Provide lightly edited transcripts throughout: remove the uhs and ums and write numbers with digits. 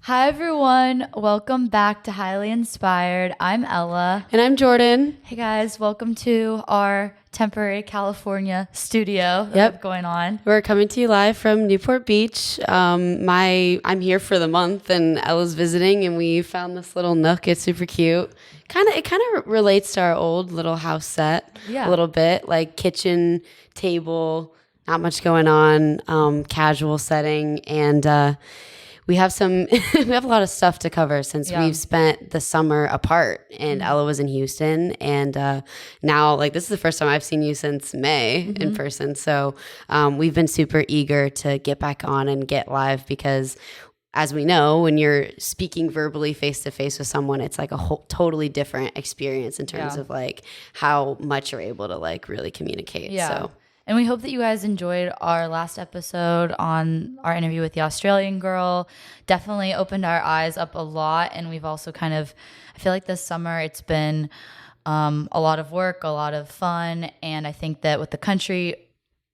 Hi, everyone. Welcome back to Highly Inspired. I'm Ella. And I'm Jordan. Hey, guys. Welcome to our temporary California studio that we have going on. We're coming to you live from Newport Beach. I'm here for the month, and Ella's visiting, and we found this little nook. It's super cute. It kind of relates to our old little house set a little bit, like kitchen, table, not much going on, casual setting, and we have we have a lot of stuff to cover since we've spent the summer apart, and Ella was in Houston, and now this is the first time I've seen you since May in person. So we've been super eager to get back on and get live because, as we know, when you're speaking verbally face to face with someone, it's like a whole totally different experience in terms of how much you're able to really communicate. Yeah. So. And we hope that you guys enjoyed our last episode on our interview with the Australian girl. Definitely opened our eyes up a lot. And we've also I feel like this summer it's been a lot of work, a lot of fun. And I think that with the country,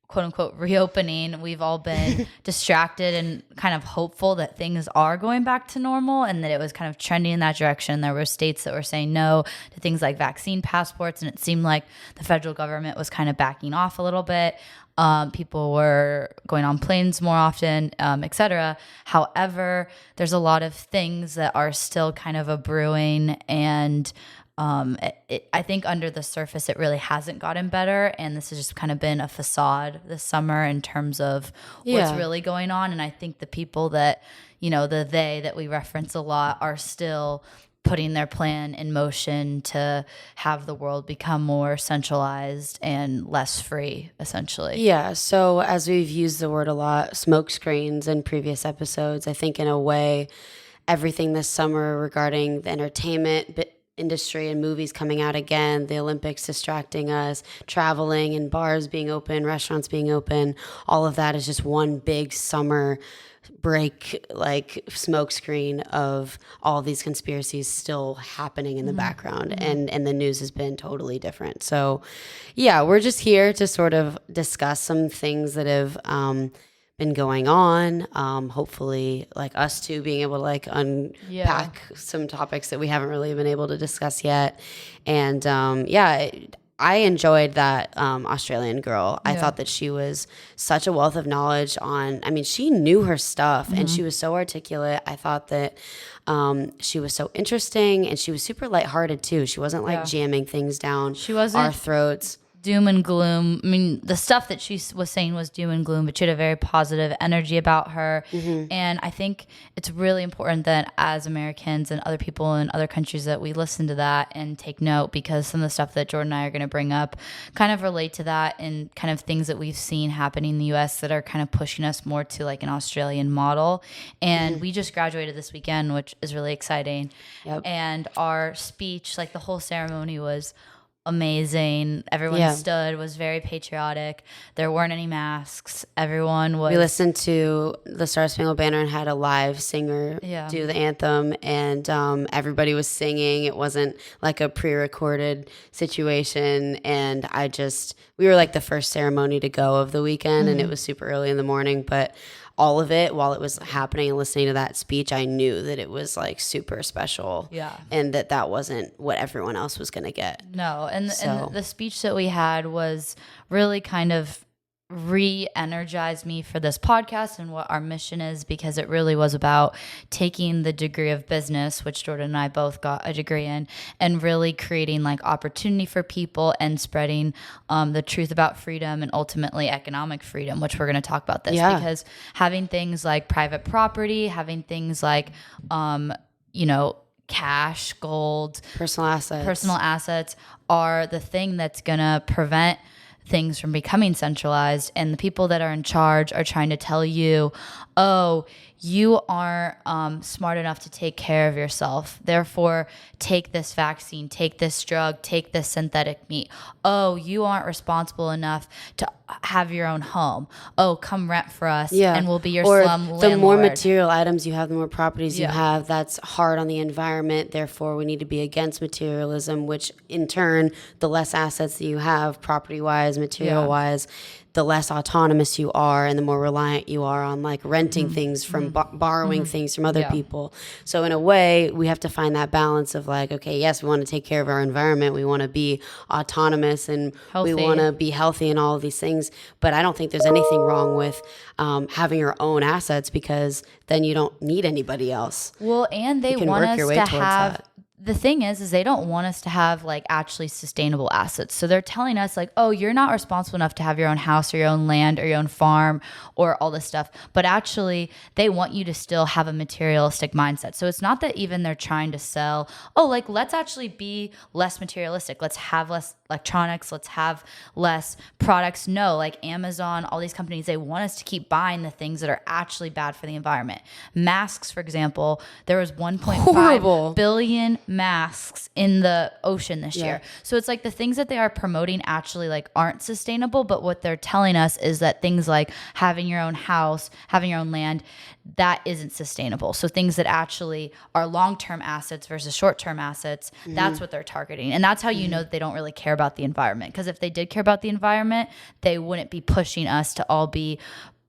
quote unquote, reopening, we've all been distracted and kind of hopeful that things are going back to normal and that it was kind of trending in that direction. There were states that were saying no to things like vaccine passports, and it seemed like the federal government was kind of backing off a little bit. People were going on planes more often, etc. However, there's a lot of things that are still kind of a brewing, and I think under the surface, it really hasn't gotten better. And this has just kind of been a facade this summer in terms of what's really going on. And I think the people that, the they that we reference a lot are still putting their plan in motion to have the world become more centralized and less free, essentially. Yeah. So as we've used the word a lot, smoke screens in previous episodes, I think in a way, everything this summer regarding the entertainment industry and movies coming out again, the Olympics distracting us, traveling and bars being open, restaurants being open, all of that is just one big summer break, smoke screen of all these conspiracies still happening in the background. And the news has been totally different. So yeah, we're just here to sort of discuss some things that have been going on, hopefully us two being able to unpack some topics that we haven't really been able to discuss yet. And I enjoyed that Australian girl. I thought that she was such a wealth of knowledge she knew her stuff and she was so articulate. I thought that she was so interesting, and she was super lighthearted too. She wasn't jamming things down our throats. Doom and gloom. I mean, the stuff that she was saying was doom and gloom, but she had a very positive energy about her. And I think it's really important that as Americans and other people in other countries that we listen to that and take note, because some of the stuff that Jordan and I are going to bring up kind of relate to that and kind of things that we've seen happening in the U.S. that are kind of pushing us more to an Australian model. And we just graduated this weekend, which is really exciting. And our speech, the whole ceremony was amazing. Everyone stood, was very patriotic. There weren't any masks. Everyone was... We listened to the Star Spangled Banner and had a live singer do the anthem, and everybody was singing. It wasn't like a pre-recorded situation, and we were the first ceremony to go of the weekend, and it was super early in the morning, but all of it, while it was happening and listening to that speech, I knew that it was super special. Yeah. And that wasn't what everyone else was going to get. No. And the speech that we had was really kind of re-energized me for this podcast and what our mission is, because it really was about taking the degree of business, which Jordan and I both got a degree in, and really creating opportunity for people and spreading the truth about freedom and ultimately economic freedom, which we're going to talk about this because having things like private property, having things like cash, gold, personal assets are the thing that's going to prevent things from becoming centralized. And the people that are in charge are trying to tell you, oh, you aren't smart enough to take care of yourself. Therefore, take this vaccine, take this drug, take this synthetic meat. Oh, you aren't responsible enough to have your own home. Oh, come rent for us and we'll be your slum landlord. The more material items you have, the more properties you have, that's hard on the environment. Therefore, we need to be against materialism, which in turn, the less assets that you have property-wise, material-wise, the less autonomous you are and the more reliant you are on like renting things from borrowing things from other people. So in a way, we have to find that balance of like, okay, yes, we want to take care of our environment. We want to be autonomous and Healthy. we want to be healthy and all of these things. But I don't think there's anything wrong with having your own assets, because then you don't need anybody else. Well, and they want us to have, the thing is they don't want us to have like actually sustainable assets. So they're telling us like, oh, you're not responsible enough to have your own house or your own land or your own farm or all this stuff. But actually they want you to still have a materialistic mindset. So it's not that even they're trying to sell, oh, like let's actually be less materialistic. Let's have less electronics. Let's have less products. No, like Amazon, all these companies, they want us to keep buying the things that are actually bad for the environment. Masks, for example, there was 1.5 billion masks in the ocean this year. So it's like the things that they are promoting actually like aren't sustainable, but what they're telling us is that things like having your own house, having your own land, that isn't sustainable. So things that actually are long-term assets versus short-term assets, that's what they're targeting. And that's how you know that they don't really care about the environment. Because if they did care about the environment, they wouldn't be pushing us to all be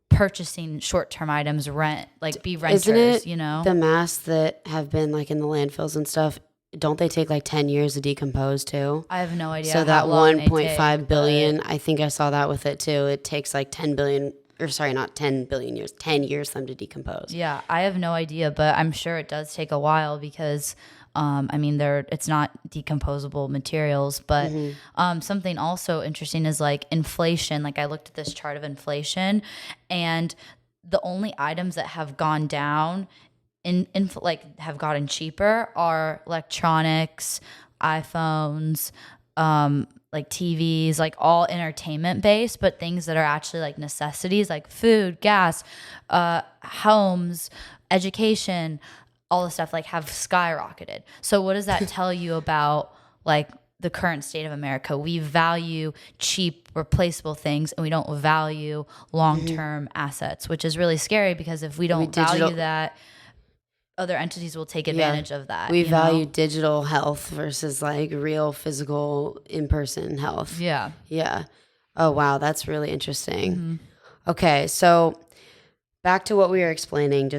purchasing short-term items, be renters. Isn't it you know, the masks that have been like in the landfills and stuff, don't they take like 10 years to decompose too? I have no idea. So that 1.5 billion, I think I saw that with it too. It takes like 10 billion, or sorry, not 10 billion years, 10 years for them to decompose. Yeah, I have no idea, but I'm sure it does take a while because it's not decomposable materials. But something also interesting is like inflation. Like I looked at this chart of inflation, and the only items that have gone down have gotten cheaper are electronics, iPhones, like TVs, like all entertainment based, but things that are actually like necessities like food, gas, homes, education, all the stuff like have skyrocketed. So what does that tell you about like the current state of America? We value cheap, replaceable things, and we don't value long-term assets, which is really scary because if we don't value that, other entities will take advantage of that. We value digital health versus like real physical in-person health. Yeah. Yeah. Oh, wow. That's really interesting. Okay. So back to what we were explaining,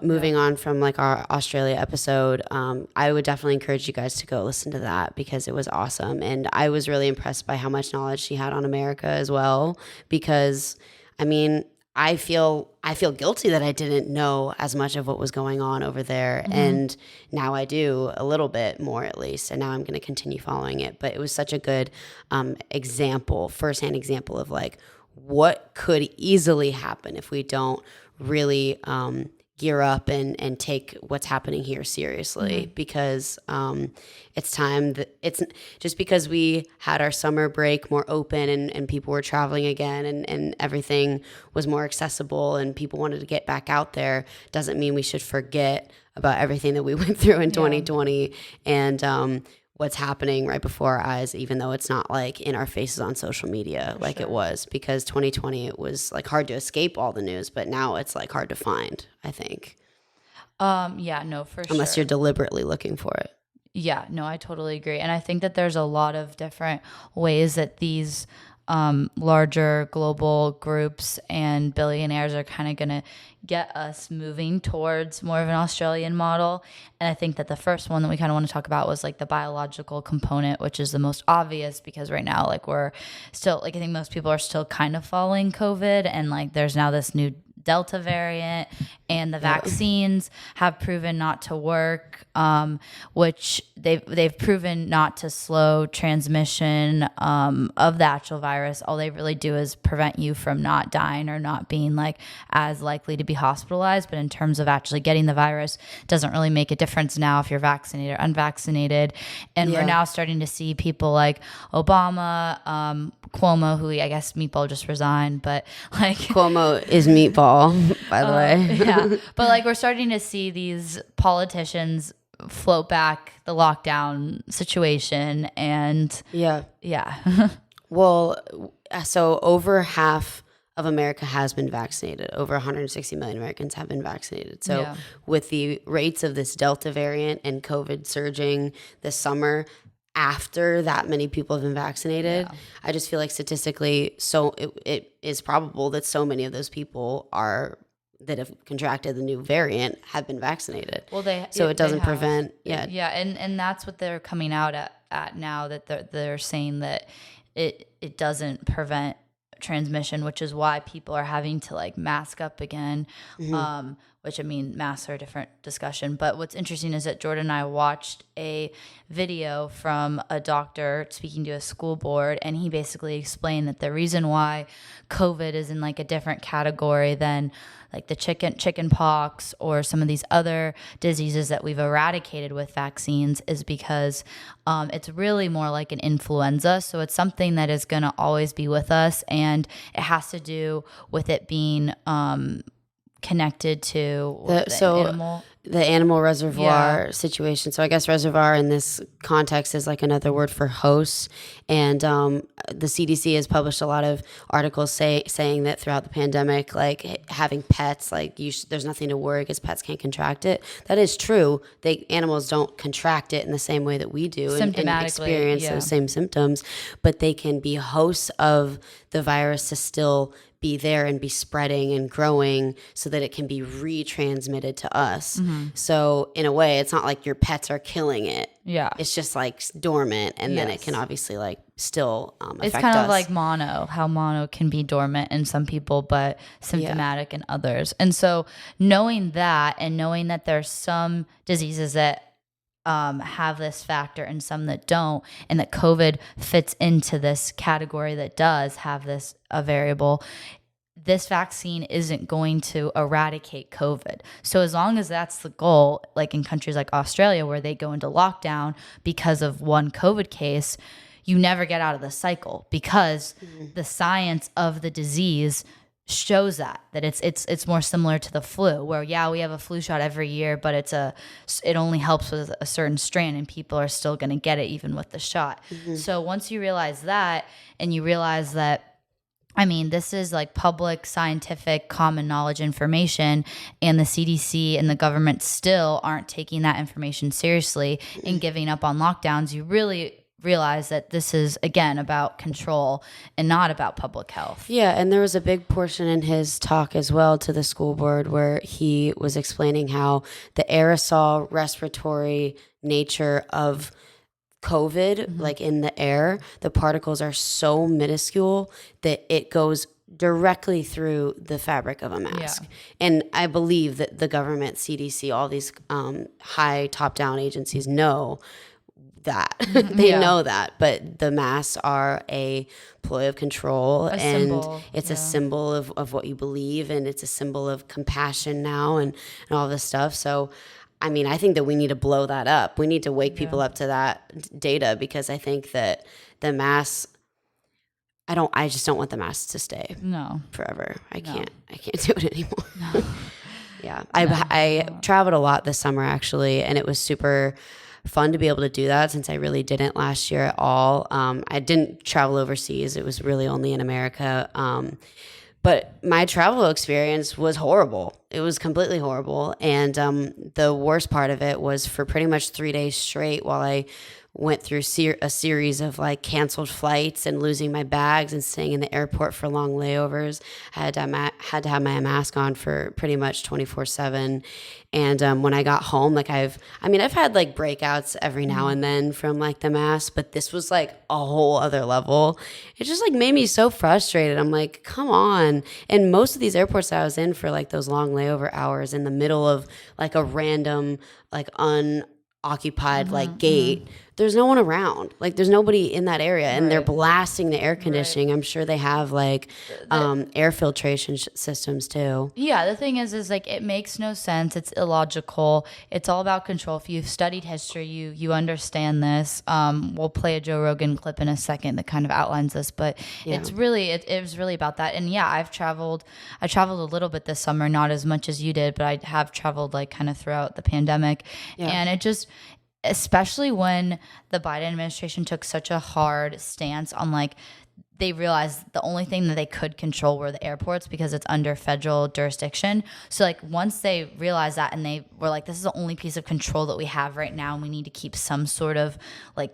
moving on from like our Australia episode, I would definitely encourage you guys to go listen to that because it was awesome. And I was really impressed by how much knowledge she had on America as well, because I mean, I feel guilty that I didn't know as much of what was going on over there. And now I do a little bit more at least. And now I'm going to continue following it. But it was such a good firsthand example of like what could easily happen if we don't really gear up and take what's happening here seriously, because it's time that it's just because we had our summer break more open and people were traveling again and everything was more accessible and people wanted to get back out there doesn't mean we should forget about everything that we went through in 2020 and what's happening right before our eyes, even though it's not like in our faces on social media like it was, because 2020 it was like hard to escape all the news, but now it's like hard to find, I think. Yeah, no, for sure. Unless you're deliberately looking for it. Yeah, no, I totally agree. And I think that there's a lot of different ways that these larger global groups and billionaires are kind of going to get us moving towards more of an Australian model. And I think that the first one that we kind of want to talk about was like the biological component, which is the most obvious because right now, like we're still, like I think most people are still kind of following COVID, and like there's now this new Delta variant, and the vaccines have proven not to work, which they've proven not to slow transmission of the actual virus. All they really do is prevent you from not dying or not being like as likely to be hospitalized. But in terms of actually getting the virus, it doesn't really make a difference now if you're vaccinated or unvaccinated. And we're now starting to see people like Obama, Cuomo, who I guess Meatball just resigned, but like Cuomo is Meatball, by the way. Yeah, but like we're starting to see these politicians float back the lockdown situation, and yeah. Well, so over half of America has been vaccinated. Over 160 million Americans have been vaccinated. So with the rates of this Delta variant and COVID surging this summer, after that many people have been vaccinated. Yeah. I just feel like statistically, so it is probable that so many of those people that have contracted the new variant have been vaccinated. Well, it doesn't prevent. Yeah, and that's what they're coming out at now, that they're saying that it doesn't prevent transmission, which is why people are having to like mask up again. Which, I mean, masks are a different discussion. But what's interesting is that Jordan and I watched a video from a doctor speaking to a school board, and he basically explained that the reason why COVID is in like a different category than like the chicken pox or some of these other diseases that we've eradicated with vaccines is because it's really more like an influenza. So it's something that is going to always be with us, and it has to do with it being connected to the animal reservoir situation. So I guess reservoir in this context is like another word for hosts. And the CDC has published a lot of articles saying that throughout the pandemic, like having pets, like there's nothing to worry because pets can't contract it. That is true. Animals don't contract it in the same way that we do and experience those same symptoms, but they can be hosts of the virus to still be there and be spreading and growing so that it can be retransmitted to us. So in a way, it's not like your pets are killing it. Yeah. It's just like dormant, and then it can obviously like still affect us. It's kind of like how mono can be dormant in some people but symptomatic in others. And so knowing that, and knowing that there's some diseases that have this factor and some that don't, and that COVID fits into this category that does have a variable, this vaccine isn't going to eradicate COVID. So as long as that's the goal, like in countries like Australia where they go into lockdown because of one COVID case, you never get out of the cycle because the science of the disease shows that it's more similar to the flu, where we have a flu shot every year, but it only helps with a certain strain, and people are still going to get it even with the shot. So once you realize that, and you realize that, I mean, this is like public scientific common knowledge information, and the CDC and the government still aren't taking that information seriously and giving up on lockdowns, you really realize that this is, again, about control and not about public health. Yeah, and there was a big portion in his talk as well to the school board where he was explaining how the aerosol respiratory nature of COVID, like in the air, the particles are so minuscule that it goes directly through the fabric of a mask. And I believe that the government, CDC, all these high top-down agencies know that. They know that, but the masks are a ploy of control, it's a symbol of what you believe, and it's a symbol of compassion now and all this stuff. So I mean, I think that we need to blow that up. We need to wake people up to that data, because I think that the masks, I just don't want the masks to stay forever. I can't do it anymore. I traveled a lot this summer actually, and it was super fun to be able to do that, since I really didn't last year at all. I didn't travel overseas. It was really only in America. But my travel experience was horrible. It was completely horrible. And the worst part of it was for pretty much 3 days straight, while I went through a series of like canceled flights and losing my bags and staying in the airport for long layovers. I had to have my mask on for pretty much 24/7. And when I got home, like I've had like breakouts every now and then from like the mask, but this was like a whole other level. It just like made me so frustrated. I'm like, come on. And most of these airports that I was in for like those long layover hours, in the middle of like a random like unoccupied like gate, there's no one around. Like there's nobody in that area, and they're blasting the air conditioning. I'm sure they have like air filtration systems too. Yeah, the thing is like it makes no sense. It's illogical. It's all about control. If you've studied history, you understand this. We'll play a Joe Rogan clip in a second that kind of outlines this, but it's really it was really about that. And I traveled a little bit this summer, not as much as you did, but I have traveled like kind of throughout the pandemic, and it just, especially when the Biden administration took such a hard stance on like, they realized the only thing that they could control were the airports because it's under federal jurisdiction. So like once they realized that, and they were like, this is the only piece of control that we have right now, and we need to keep some sort of like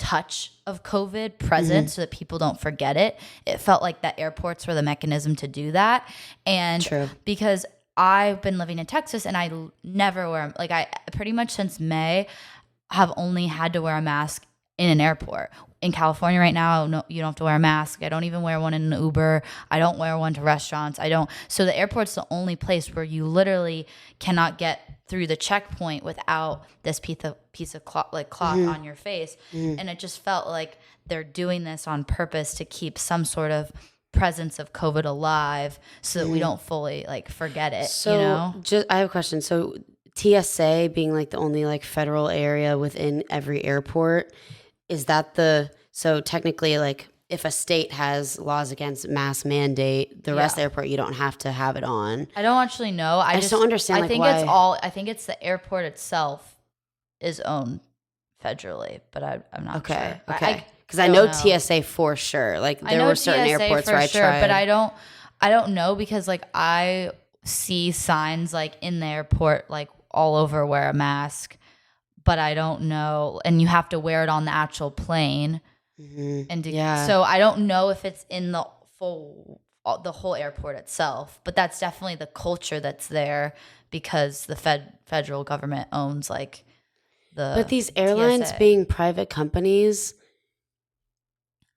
touch of COVID present so that people don't forget it. It felt like that airports were the mechanism to do that. And because I've been living in Texas and I never wear, like I pretty much since May have only had to wear a mask in an airport. In California right now, no, you don't have to wear a mask. I don't even wear one in an Uber. I don't wear one to restaurants. So the airport's the only place where you literally cannot get through the checkpoint without this piece of cloth on your face. And it just felt like they're doing this on purpose to keep some sort of presence of COVID alive so that we don't fully like forget it. So you know? I have a question. So TSA being like the only like federal area within every airport, is that so technically like if a state has laws against mask mandate, the rest of the airport you don't have to have it on? I don't actually know. I just don't understand. I think why. I think it's the airport itself is owned federally, but I'm not sure. Okay. Because I know TSA for sure. Like there were certain TSA airports where I tried, but I don't know because like I see signs like in the airport like all over wear a mask, but I don't know, and you have to wear it on the actual plane. And so I don't know if it's in the whole airport itself, but that's definitely the culture that's there because the federal government owns like But these airlines TSA. being private companies,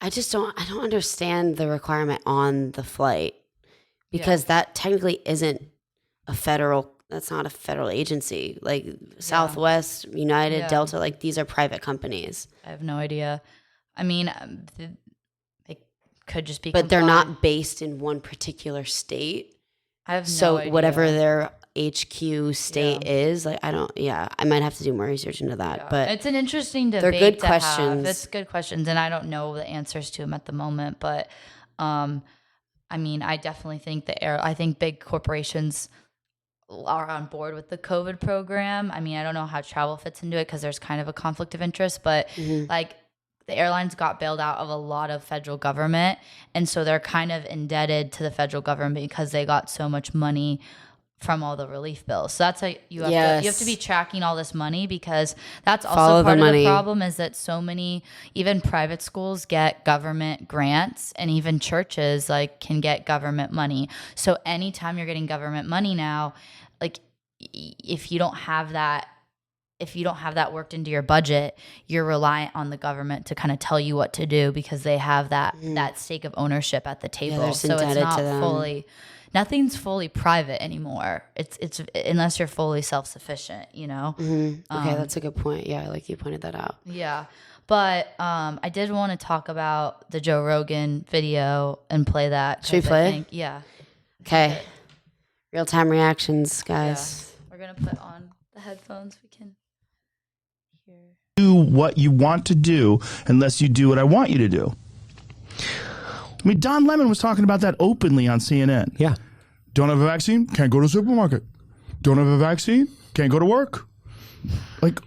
I don't understand the requirement on the flight because that technically isn't that's not a federal agency. Like Southwest, United, Delta, like these are private companies. I have no idea. I mean, it could just be But they're not based in one particular state. I have no idea. Whatever their HQ state is, like I might have to do more research into that. But it's an interesting debate. They're good to questions. Have. It's good questions, and I don't know the answers to them at the moment. But I mean, I definitely think I think big corporations are on board with the COVID program. I mean, I don't know how travel fits into it because there's kind of a conflict of interest, but like the airlines got bailed out of a lot of federal government. And so they're kind of indebted to the federal government because they got so much money from all the relief bills. So that's how you have to be tracking all this money because that's also part of the problem is that so many, even private schools get government grants and even churches like can get government money. So anytime you're getting government money now, like if you don't have that worked into your budget, you're reliant on the government to kind of tell you what to do because they have that stake of ownership at the table. So it's not nothing's fully private anymore. It's unless you're fully self-sufficient, you know? Okay, that's a good point. Yeah, like you pointed that out. Yeah. But I did want to talk about the Joe Rogan video and play that. Should we play? Yeah. Okay. Real-time reactions, guys. Yeah. We're going to put on the headphones. We can hear. Do what you want to do unless you do what I want you to do. I mean, Don Lemon was talking about that openly on CNN. Yeah. Don't have a vaccine? Can't go to the supermarket. Don't have a vaccine? Can't go to work. Like,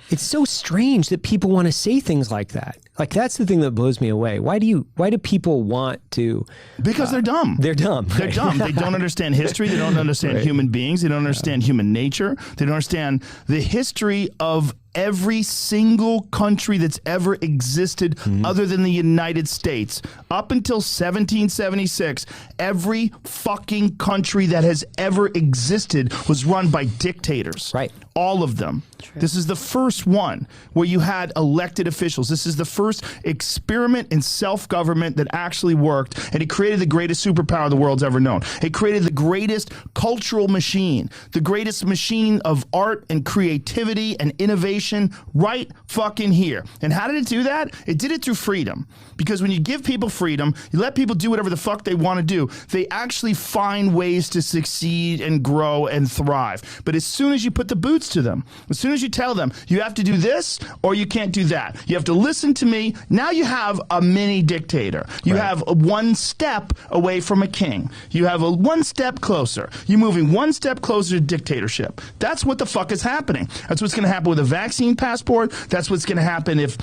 it's so strange that people want to say things like that. Like that's the thing that blows me away. Why do people want to? Because they're dumb. They're dumb. Right? They're dumb. They don't understand history. They don't understand human beings. They don't understand human nature. They don't understand the history of every single country that's ever existed other than the United States. Up until 1776, every fucking country that has ever existed was run by dictators. Right. All of them. True. This is the first one where you had elected officials. This is the first experiment in self-government that actually worked, and it created the greatest superpower the world's ever known. It created the greatest cultural machine, the greatest machine of art and creativity and innovation right fucking here. And how did it do that? It did it through freedom. Because when you give people freedom, you let people do whatever the fuck they want to do, they actually find ways to succeed and grow and thrive. But as soon as you put the boots to them, as soon as you tell them, you have to do this or you can't do that, you have to listen to me, now you have a mini dictator. You have one step away from a king. You have a one step closer. You're moving one step closer to dictatorship. That's what the fuck is happening. That's what's going to happen with a vaccine passport. That's what's going to happen if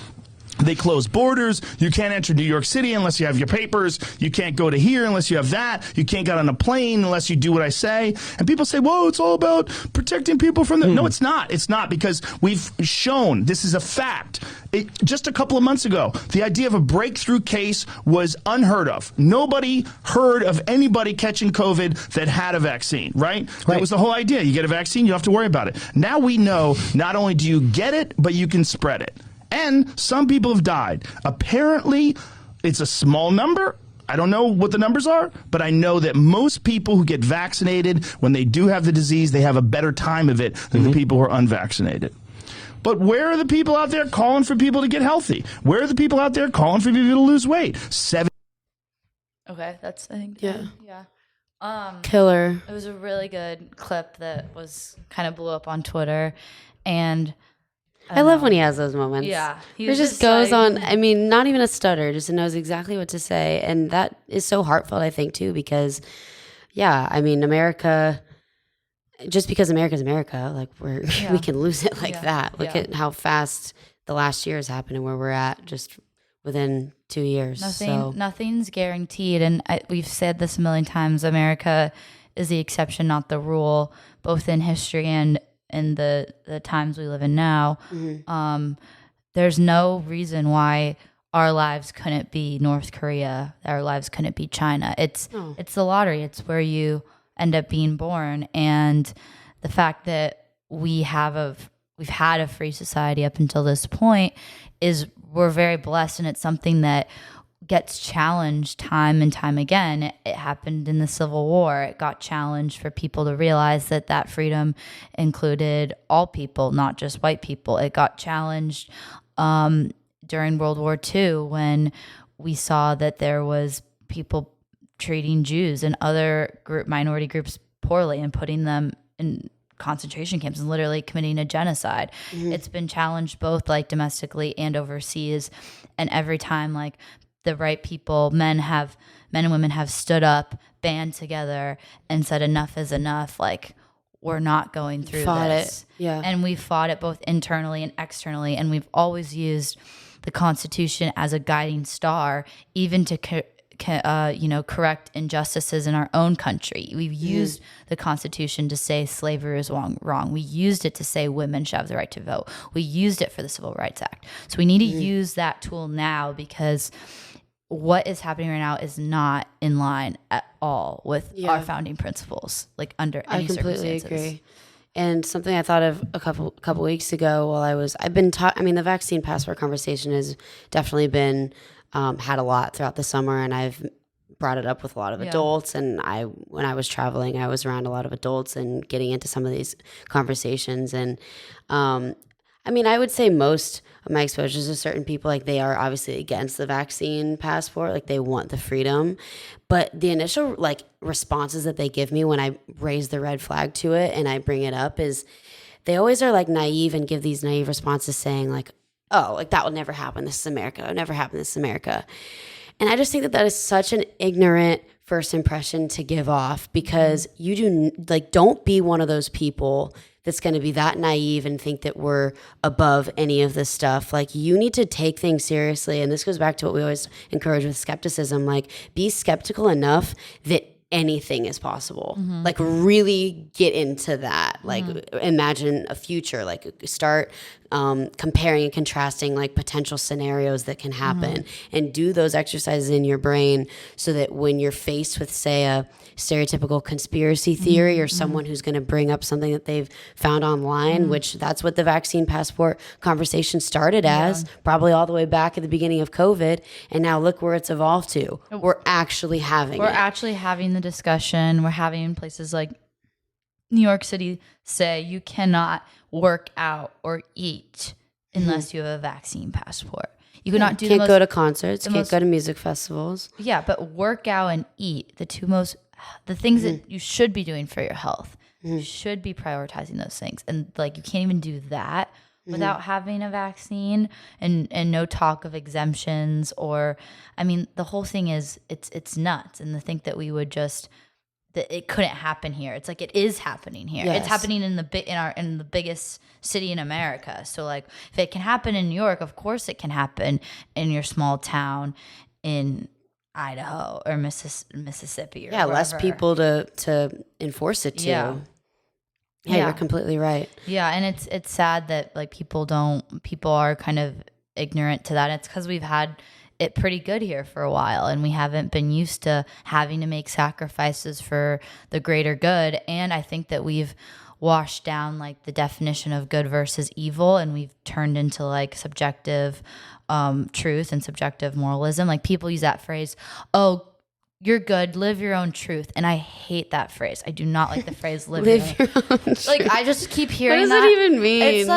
They close borders. You can't enter New York City unless you have your papers. You can't go to here unless you have that. You can't get on a plane unless you do what I say. And people say, whoa, it's all about protecting people from the... No, it's not. It's not, because we've shown, this is a fact. Just a couple of months ago, the idea of a breakthrough case was unheard of. Nobody heard of anybody catching COVID that had a vaccine, right? That was the whole idea. You get a vaccine, you don't have to worry about it. Now we know not only do you get it, but you can spread it. And some people have died. Apparently, it's a small number. I don't know what the numbers are, but I know that most people who get vaccinated, when they do have the disease, they have a better time of it than the people who are unvaccinated. But where are the people out there calling for people to get healthy? Where are the people out there calling for people to lose weight? Okay, that's, I think. Yeah. Yeah. Killer. It was a really good clip that was kind of blew up on Twitter. And I love when he has those moments. Yeah. He just goes on, I mean, not even a stutter, just knows exactly what to say. And that is so heartfelt, I think, too, because, yeah, I mean, America, just because America's America, like, we can lose it like that. Look at how fast the last year has happened and where we're at just within 2 years. Nothing's guaranteed. And we've said this a million times. America is the exception, not the rule, both in history and in the times we live in now. There's no reason why our lives couldn't be North Korea, our lives couldn't be China. It's the lottery. It's where you end up being born. And the fact that we've had a free society up until this point is we're very blessed, and it's something that gets challenged time and time again. It happened in the Civil War. It got challenged for people to realize that freedom included all people, not just white people. It got challenged during World War II when we saw that there was people treating Jews and other minority groups poorly and putting them in concentration camps and literally committing a genocide. It's been challenged both like domestically and overseas. And every time like the right people, men and women have stood up, band together, and said enough is enough. Like, we're not going through this. Yeah. And we fought it both internally and externally. And we've always used the Constitution as a guiding star, even to correct injustices in our own country. We've used the Constitution to say slavery is wrong. We used it to say women should have the right to vote. We used it for the Civil Rights Act. So we need to use that tool now, because what is happening right now is not in line at all with our founding principles, like under any circumstances. I completely agree. And something I thought of a couple weeks ago while I've been the vaccine passport conversation has definitely been had a lot throughout the summer, and I've brought it up with a lot of adults. And when I was traveling, I was around a lot of adults and getting into some of these conversations. And I would say most of my exposures to certain people, like, they are obviously against the vaccine passport, like they want the freedom. But the initial like responses that they give me when I raise the red flag to it and I bring it up is they always are like naive and give these naive responses saying like, oh, like that will never happen. This is America. It will never happen. This is America. And I just think that is such an ignorant first impression to give off, because don't be one of those people that's going to be that naive and think that we're above any of this stuff. Like, you need to take things seriously. And this goes back to what we always encourage with skepticism. Like, be skeptical enough that anything is possible. Like, really get into that. Like, imagine a future. Like, start comparing and contrasting like potential scenarios that can happen, and do those exercises in your brain so that when you're faced with, say, a stereotypical conspiracy theory or someone who's going to bring up something that they've found online, which that's what the vaccine passport conversation started as, probably all the way back at the beginning of COVID. And now look where it's evolved to. We're actually having the discussion. We're having in places like New York City say you cannot work out or eat unless you have a vaccine passport. You cannot do go to concerts, can't go to music festivals. Yeah, but work out and eat, the things that you should be doing for your health. You should be prioritizing those things. And like, you can't even do that without having a vaccine, and no talk of exemptions, or the whole thing is it's nuts. And to think that we would just that it couldn't happen here. It's like it is happening here. Yes. It's happening in the biggest city in America. So like if it can happen in New York, of course it can happen in your small town in Idaho or Mississippi or wherever. Less people to enforce it to. Yeah. You're completely right. Yeah, and it's sad that like people are kind of ignorant to that. It's because we've had it pretty good here for a while, and we haven't been used to having to make sacrifices for the greater good. And I think that we've washed down like the definition of good versus evil, and we've turned into like subjective truth and subjective moralism. Like people use that phrase, "Oh, you're good, live your own truth," and I hate that phrase. I do not like the phrase "live your own truth." Like I just keep hearing that. What does it even mean?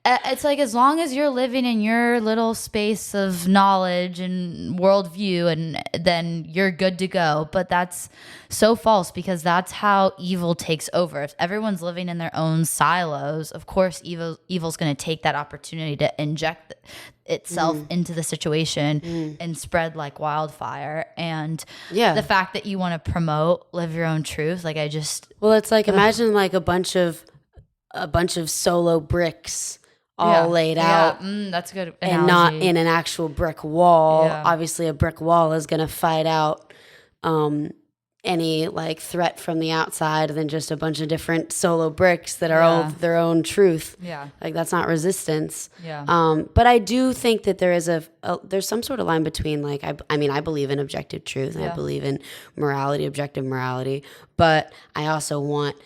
It's like as long as you're living in your little space of knowledge and worldview, and then you're good to go. But that's so false, because that's how evil takes over. If everyone's living in their own silos, of course evil's going to take that opportunity to inject itself into the situation and spread like wildfire. And the fact that you want to promote live your own truth, like it's like imagine like a bunch of solo bricks all laid out. That's a good analogy. And not in an actual brick wall. Obviously a brick wall is going to fight out any like threat from the outside than just a bunch of different solo bricks that are all their own truth. Like that's not resistance. But I do think that there is there's some sort of line between like I believe in objective truth, and I believe in morality, objective morality, but I also want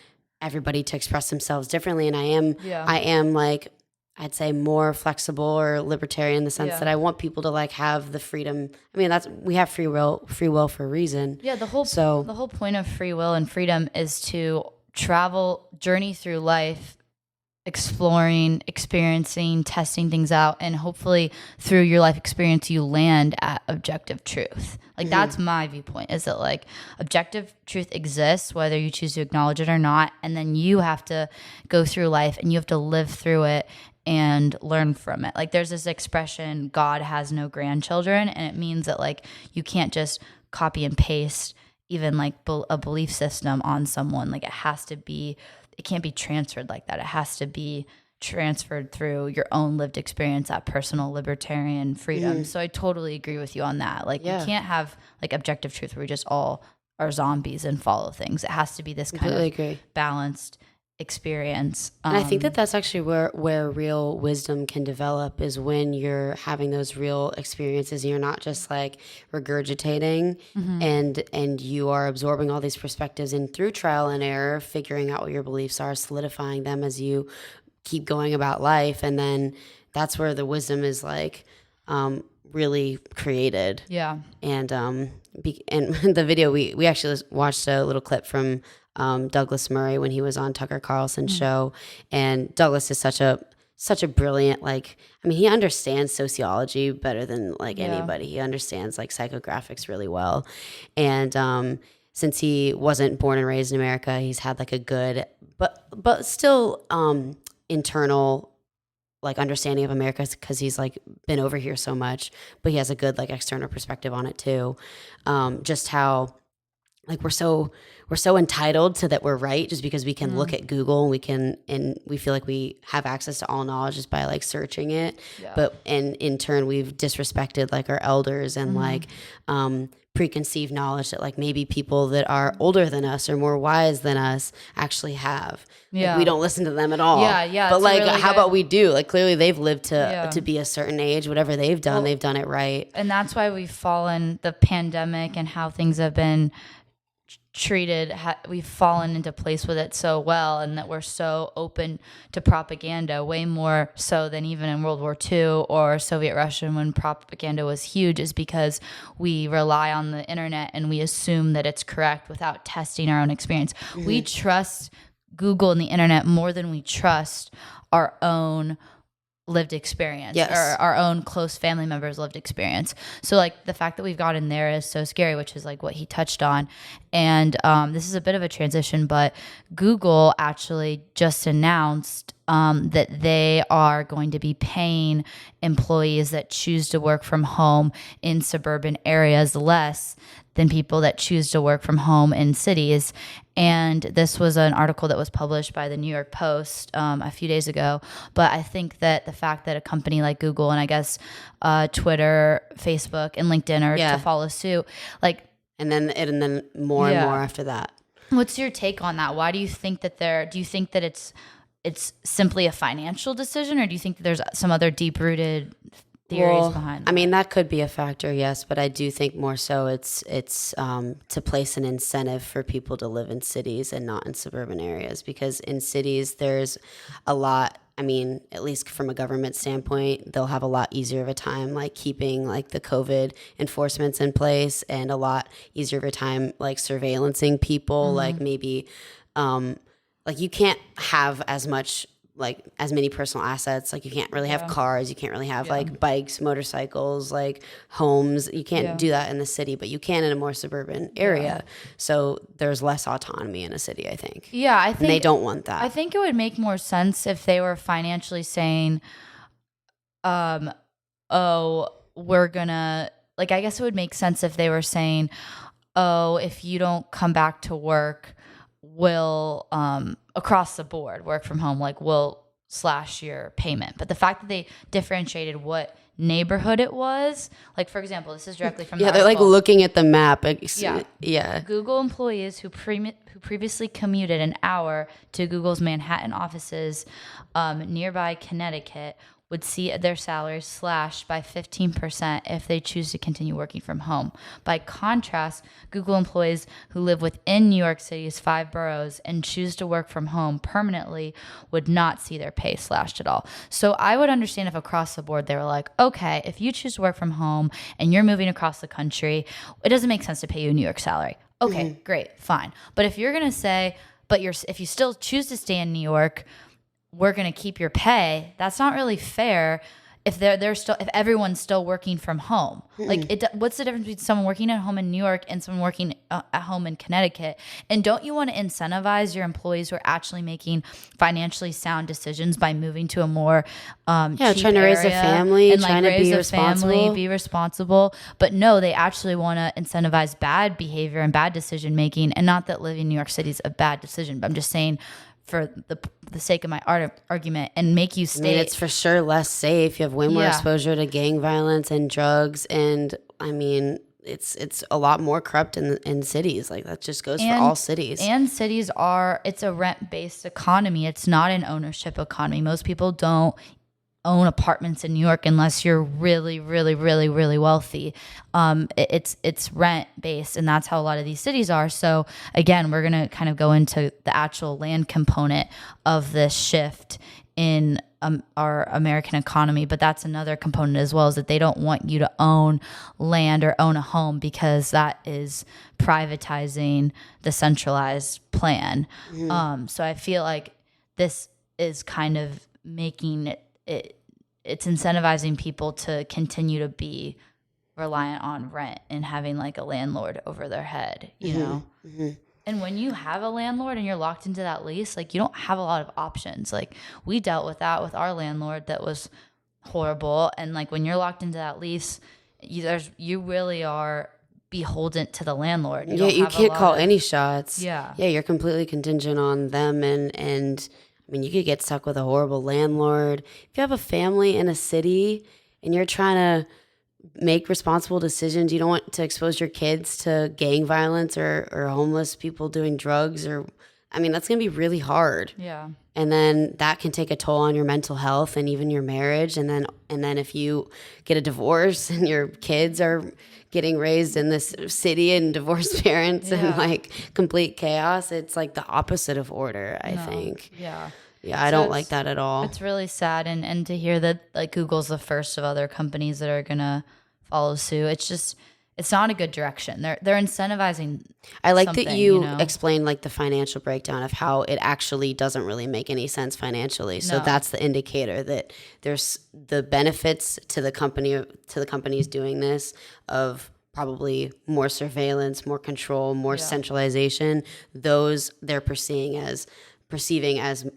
everybody to express themselves differently, and I am like, I'd say more flexible or libertarian in the sense that I want people to like have the freedom. I mean, we have free will for a reason. Yeah, the whole point of free will and freedom is to journey through life, exploring, experiencing, testing things out, and hopefully through your life experience you land at objective truth. Like that's my viewpoint, is that like objective truth exists whether you choose to acknowledge it or not, and then you have to go through life and you have to live through it and learn from it. Like there's this expression, God has no grandchildren, and it means that like you can't just copy and paste even like a belief system on someone. Like it can't be transferred like that. It has to be transferred through your own lived experience, that personal libertarian freedom. So I totally agree with you on that. Like you can't have like objective truth where we just all are zombies and follow things. It has to be this kind of balanced experience. And I think that that's actually where real wisdom can develop, is when you're having those real experiences and you're not just like regurgitating and you are absorbing all these perspectives, and through trial and error figuring out what your beliefs are, solidifying them as you keep going about life. And then that's where the wisdom is like really created. And the video we actually watched a little clip from Douglas Murray when he was on Tucker Carlson's show, and Douglas is such a brilliant, like, I mean, he understands sociology better than like anybody. He understands like psychographics really well, and since he wasn't born and raised in America, he's had like a good but still internal like understanding of America, because he's like been over here so much, but he has a good like external perspective on it too. Just how like we're so entitled to that we're right just because we can look at Google and we feel like we have access to all knowledge just by like searching it. But and in turn we've disrespected like our elders and like preconceived knowledge that like maybe people that are older than us or more wise than us actually have. Like, we don't listen to them at all. But like really how about we do? Like clearly they've lived to be a certain age, whatever they've done, they've done it right. And that's why we've fallen, the pandemic and how things have been treated, we've fallen into place with it so well, and that we're so open to propaganda, way more so than even in World War II or Soviet Russia when propaganda was huge, is because we rely on the internet and we assume that it's correct without testing our own experience. We trust Google and the internet more than we trust our own lived experience or our own close family members' lived experience. So like the fact that we've gotten there is so scary, which is like what he touched on. And this is a bit of a transition, but Google actually just announced that they are going to be paying employees that choose to work from home in suburban areas less than people that choose to work from home in cities. And this was an article that was published by the New York Post a few days ago. But I think that the fact that a company like Google and I guess Twitter, Facebook, and LinkedIn are to follow suit, like, and then more and more after that. What's your take on that? Why do you think that do you think that it's simply a financial decision, or do you think that there's some other deep-rooted theories behind that? I mean, that could be a factor, yes, but I do think more so it's to place an incentive for people to live in cities and not in suburban areas, because in cities there's a lot. I mean, at least from a government standpoint, they'll have a lot easier of a time like keeping like the COVID enforcements in place, and a lot easier of a time like surveillancing people, like maybe like you can't have as much like as many personal assets. Like you can't really have cars, you can't really have like bikes, motorcycles, like homes. You can't do that in the city, but you can in a more suburban area. So there's less autonomy in a city, I think. Yeah, I think and they don't want that. I think it would make more sense if they were financially saying, oh, we're gonna, like, I guess it would make sense if they were saying, oh, if you don't come back to work, we'll across the board work from home, like we'll slash your payment. But the fact that they differentiated what neighborhood it was, like for example, this is directly from the they're like looking at the map. Google employees who previously commuted an hour to Google's Manhattan offices nearby Connecticut would see their salaries slashed by 15% if they choose to continue working from home. By contrast, Google employees who live within New York City's 5 boroughs and choose to work from home permanently would not see their pay slashed at all. So I would understand if across the board they were like, okay, if you choose to work from home and you're moving across the country, it doesn't make sense to pay you a New York salary. Okay, great, fine. But if you're going to say, if you still choose to stay in New York, we're going to keep your pay, that's not really fair if if everyone's still working from home. Like, what's the difference between someone working at home in New York and someone working at home in Connecticut? And don't you want to incentivize your employees who are actually making financially sound decisions by moving to a more cheap trying to raise a family, and trying to be responsible. But no, they actually want to incentivize bad behavior and bad decision making. And not that living in New York City is a bad decision, but I'm just saying, for the sake of my argument, and make you stay. I mean, it's for sure less safe. You have way more exposure to gang violence and drugs, and I mean, it's a lot more corrupt in cities. Like that just goes for all cities. And cities it's a rent-based economy. It's not an ownership economy. Most people don't own apartments in New York unless you're really, really, really, really wealthy. It's rent based, and that's how a lot of these cities are. So again, we're gonna kind of go into the actual land component of this shift in our American economy, but that's another component as well, is that they don't want you to own land or own a home, because that is privatizing the centralized plan. So I feel like this is kind of making it's incentivizing people to continue to be reliant on rent and having like a landlord over their head, you know? And when you have a landlord and you're locked into that lease, like you don't have a lot of options. Like we dealt with that with our landlord that was horrible. And like when you're locked into that lease, you really are beholden to the landlord. You can't call any shots. Yeah, you're completely contingent on them, and I mean, you could get stuck with a horrible landlord. If you have a family in a city and you're trying to make responsible decisions, you don't want to expose your kids to gang violence or homeless people doing drugs, I mean, that's going to be really hard. Yeah. And then that can take a toll on your mental health and even your marriage. And then if you get a divorce and your kids are getting raised in this city and divorced parents and like complete chaos, it's like the opposite of order, I think. Yeah. Yeah, I don't like that at all. It's really sad. And to hear that like Google's the first of other companies that are going to follow suit, it's not a good direction. They're incentivizing. I like that you explained like the financial breakdown of how it actually doesn't really make any sense financially. So that's the indicator that there's the benefits to the companies doing this of probably more surveillance, more control, more centralization. Those they're perceiving as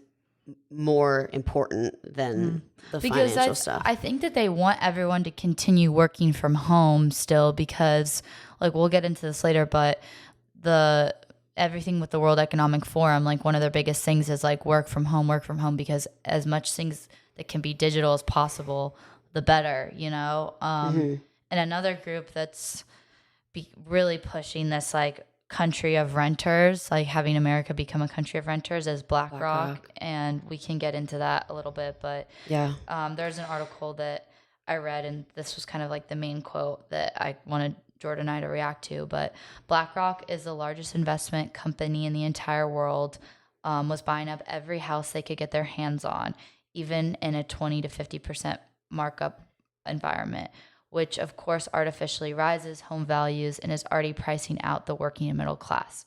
more important than the because financial stuff. I think that they want everyone to continue working from home still, because like we'll get into this later, but everything with the World Economic Forum, like one of their biggest things is like work from home, because as much things that can be digital as possible, the better, you know? And another group that's really pushing this like country of renters, like having America become a country of renters, is BlackRock. And we can get into that a little bit, but there's an article that I read, and this was kind of like the main quote that I wanted Jordan and I to react to. But BlackRock is the largest investment company in the entire world, was buying up every house they could get their hands on, even in a 20 to 50% markup environment, which of course artificially rises home values and is already pricing out the working and middle class.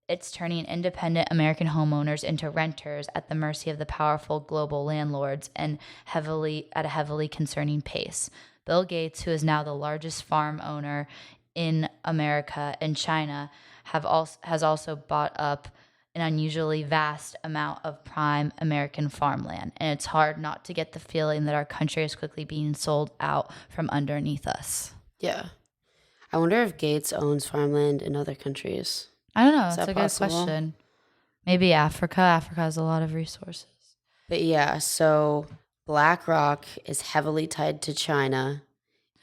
It's turning independent American homeowners into renters at the mercy of the powerful global landlords, and at a heavily concerning pace. Bill Gates, who is now the largest farm owner in America and China, has also bought up an unusually vast amount of prime American farmland. And it's hard not to get the feeling that our country is quickly being sold out from underneath us. Yeah. I wonder if Gates owns farmland in other countries. I don't know. Is That's that a possible? good question. Maybe Africa. Africa has a lot of resources. But yeah, so BlackRock is heavily tied to China.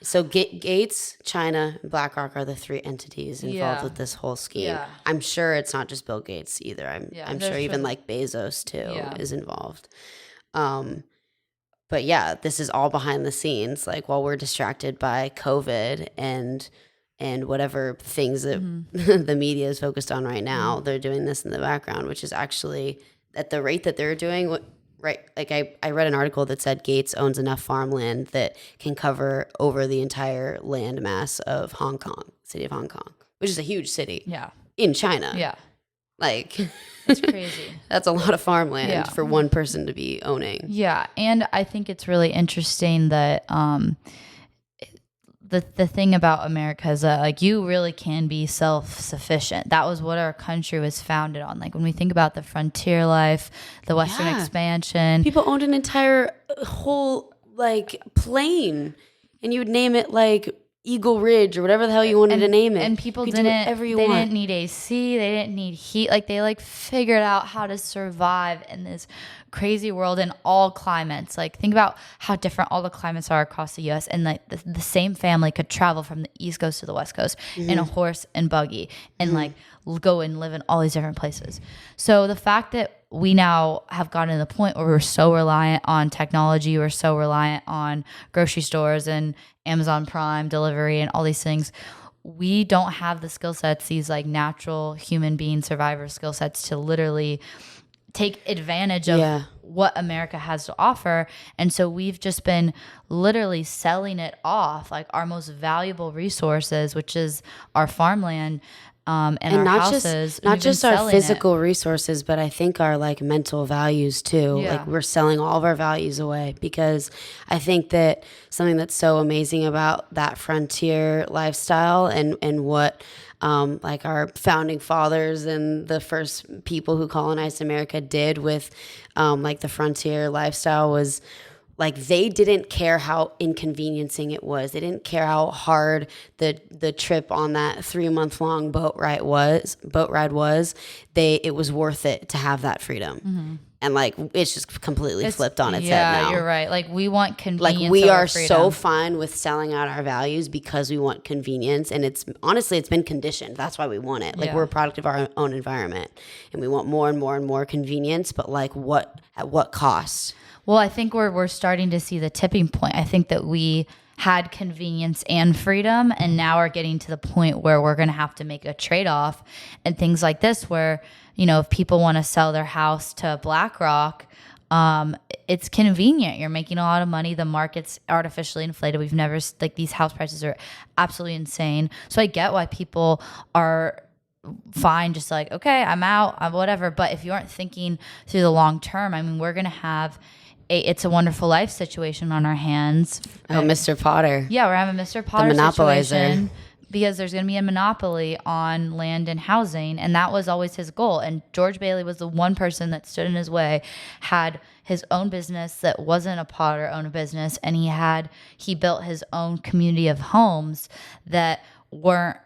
So Gates, China, and BlackRock are the three entities involved with this whole scheme. Yeah. I'm sure it's not just Bill Gates either. I'm sure even like Bezos too is involved. But yeah, this is all behind the scenes. Like while we're distracted by COVID and whatever things that the media is focused on right now, they're doing this in the background, which is actually at the rate that they're doing right. Like I read an article that said Gates owns enough farmland that can cover over the entire land mass of Hong Kong, city of Hong Kong, which is a huge city. Yeah. In China. Yeah. Like that's crazy. That's a lot of farmland for one person to be owning. Yeah. And I think it's really interesting that the thing about America is that like you really can be self-sufficient. That was what our country was founded on. Like when we think about the frontier life, the Western expansion. People owned an entire whole like plain, and you would name it like Eagle Ridge or whatever the hell you wanted to name it. And people didn't need AC, they didn't need heat. Like they like figured out how to survive in this crazy world in all climates. Like think about how different all the climates are across the US, and like the same family could travel from the East Coast to the West Coast in a horse and buggy and like go and live in all these different places. So the fact that we now have gotten to the point where we're so reliant on technology, we're so reliant on grocery stores and Amazon Prime delivery and all these things, we don't have the skill sets, these like natural human being survivor skill sets to literally take advantage of what America has to offer. And so we've just been literally selling it off, like our most valuable resources, which is our farmland. And our not houses. Not just our physical resources, but I think our like mental values too. Yeah. Like we're selling all of our values away, because I think that something that's so amazing about that frontier lifestyle and what like our founding fathers and the first people who colonized America did with like the frontier lifestyle was like they didn't care how inconveniencing it was. They didn't care how hard the trip on that 3-month-long boat ride was. It was worth it to have that freedom. And like it's just completely flipped on its head now. Yeah, you're right. Like we want convenience. Like we are freedom. so fine with selling out our values because we want convenience, and it's been conditioned. That's why we want it. Like we're a product of our own environment, and we want more and more and more convenience. But like at what cost? Well, I think we're starting to see the tipping point. I think that we had convenience and freedom, and now we're getting to the point where we're going to have to make a trade-off, and things like this where, you know, if people want to sell their house to BlackRock, it's convenient. You're making a lot of money. The market's artificially inflated. We've never, like, these house prices are absolutely insane. So I get why people are fine, just like, okay, I'm out, I'm whatever. But if you aren't thinking through the long term, I mean, we're going to have It's a Wonderful Life situation on our hands. Oh, Mr. Potter. Yeah, we're having a Mr. Potter the monopolizer situation. because there's going to be a monopoly on land and housing, and that was always his goal. And George Bailey was the one person that stood in his way, had his own business that wasn't a Potter-owned business, and he built his own community of homes that weren't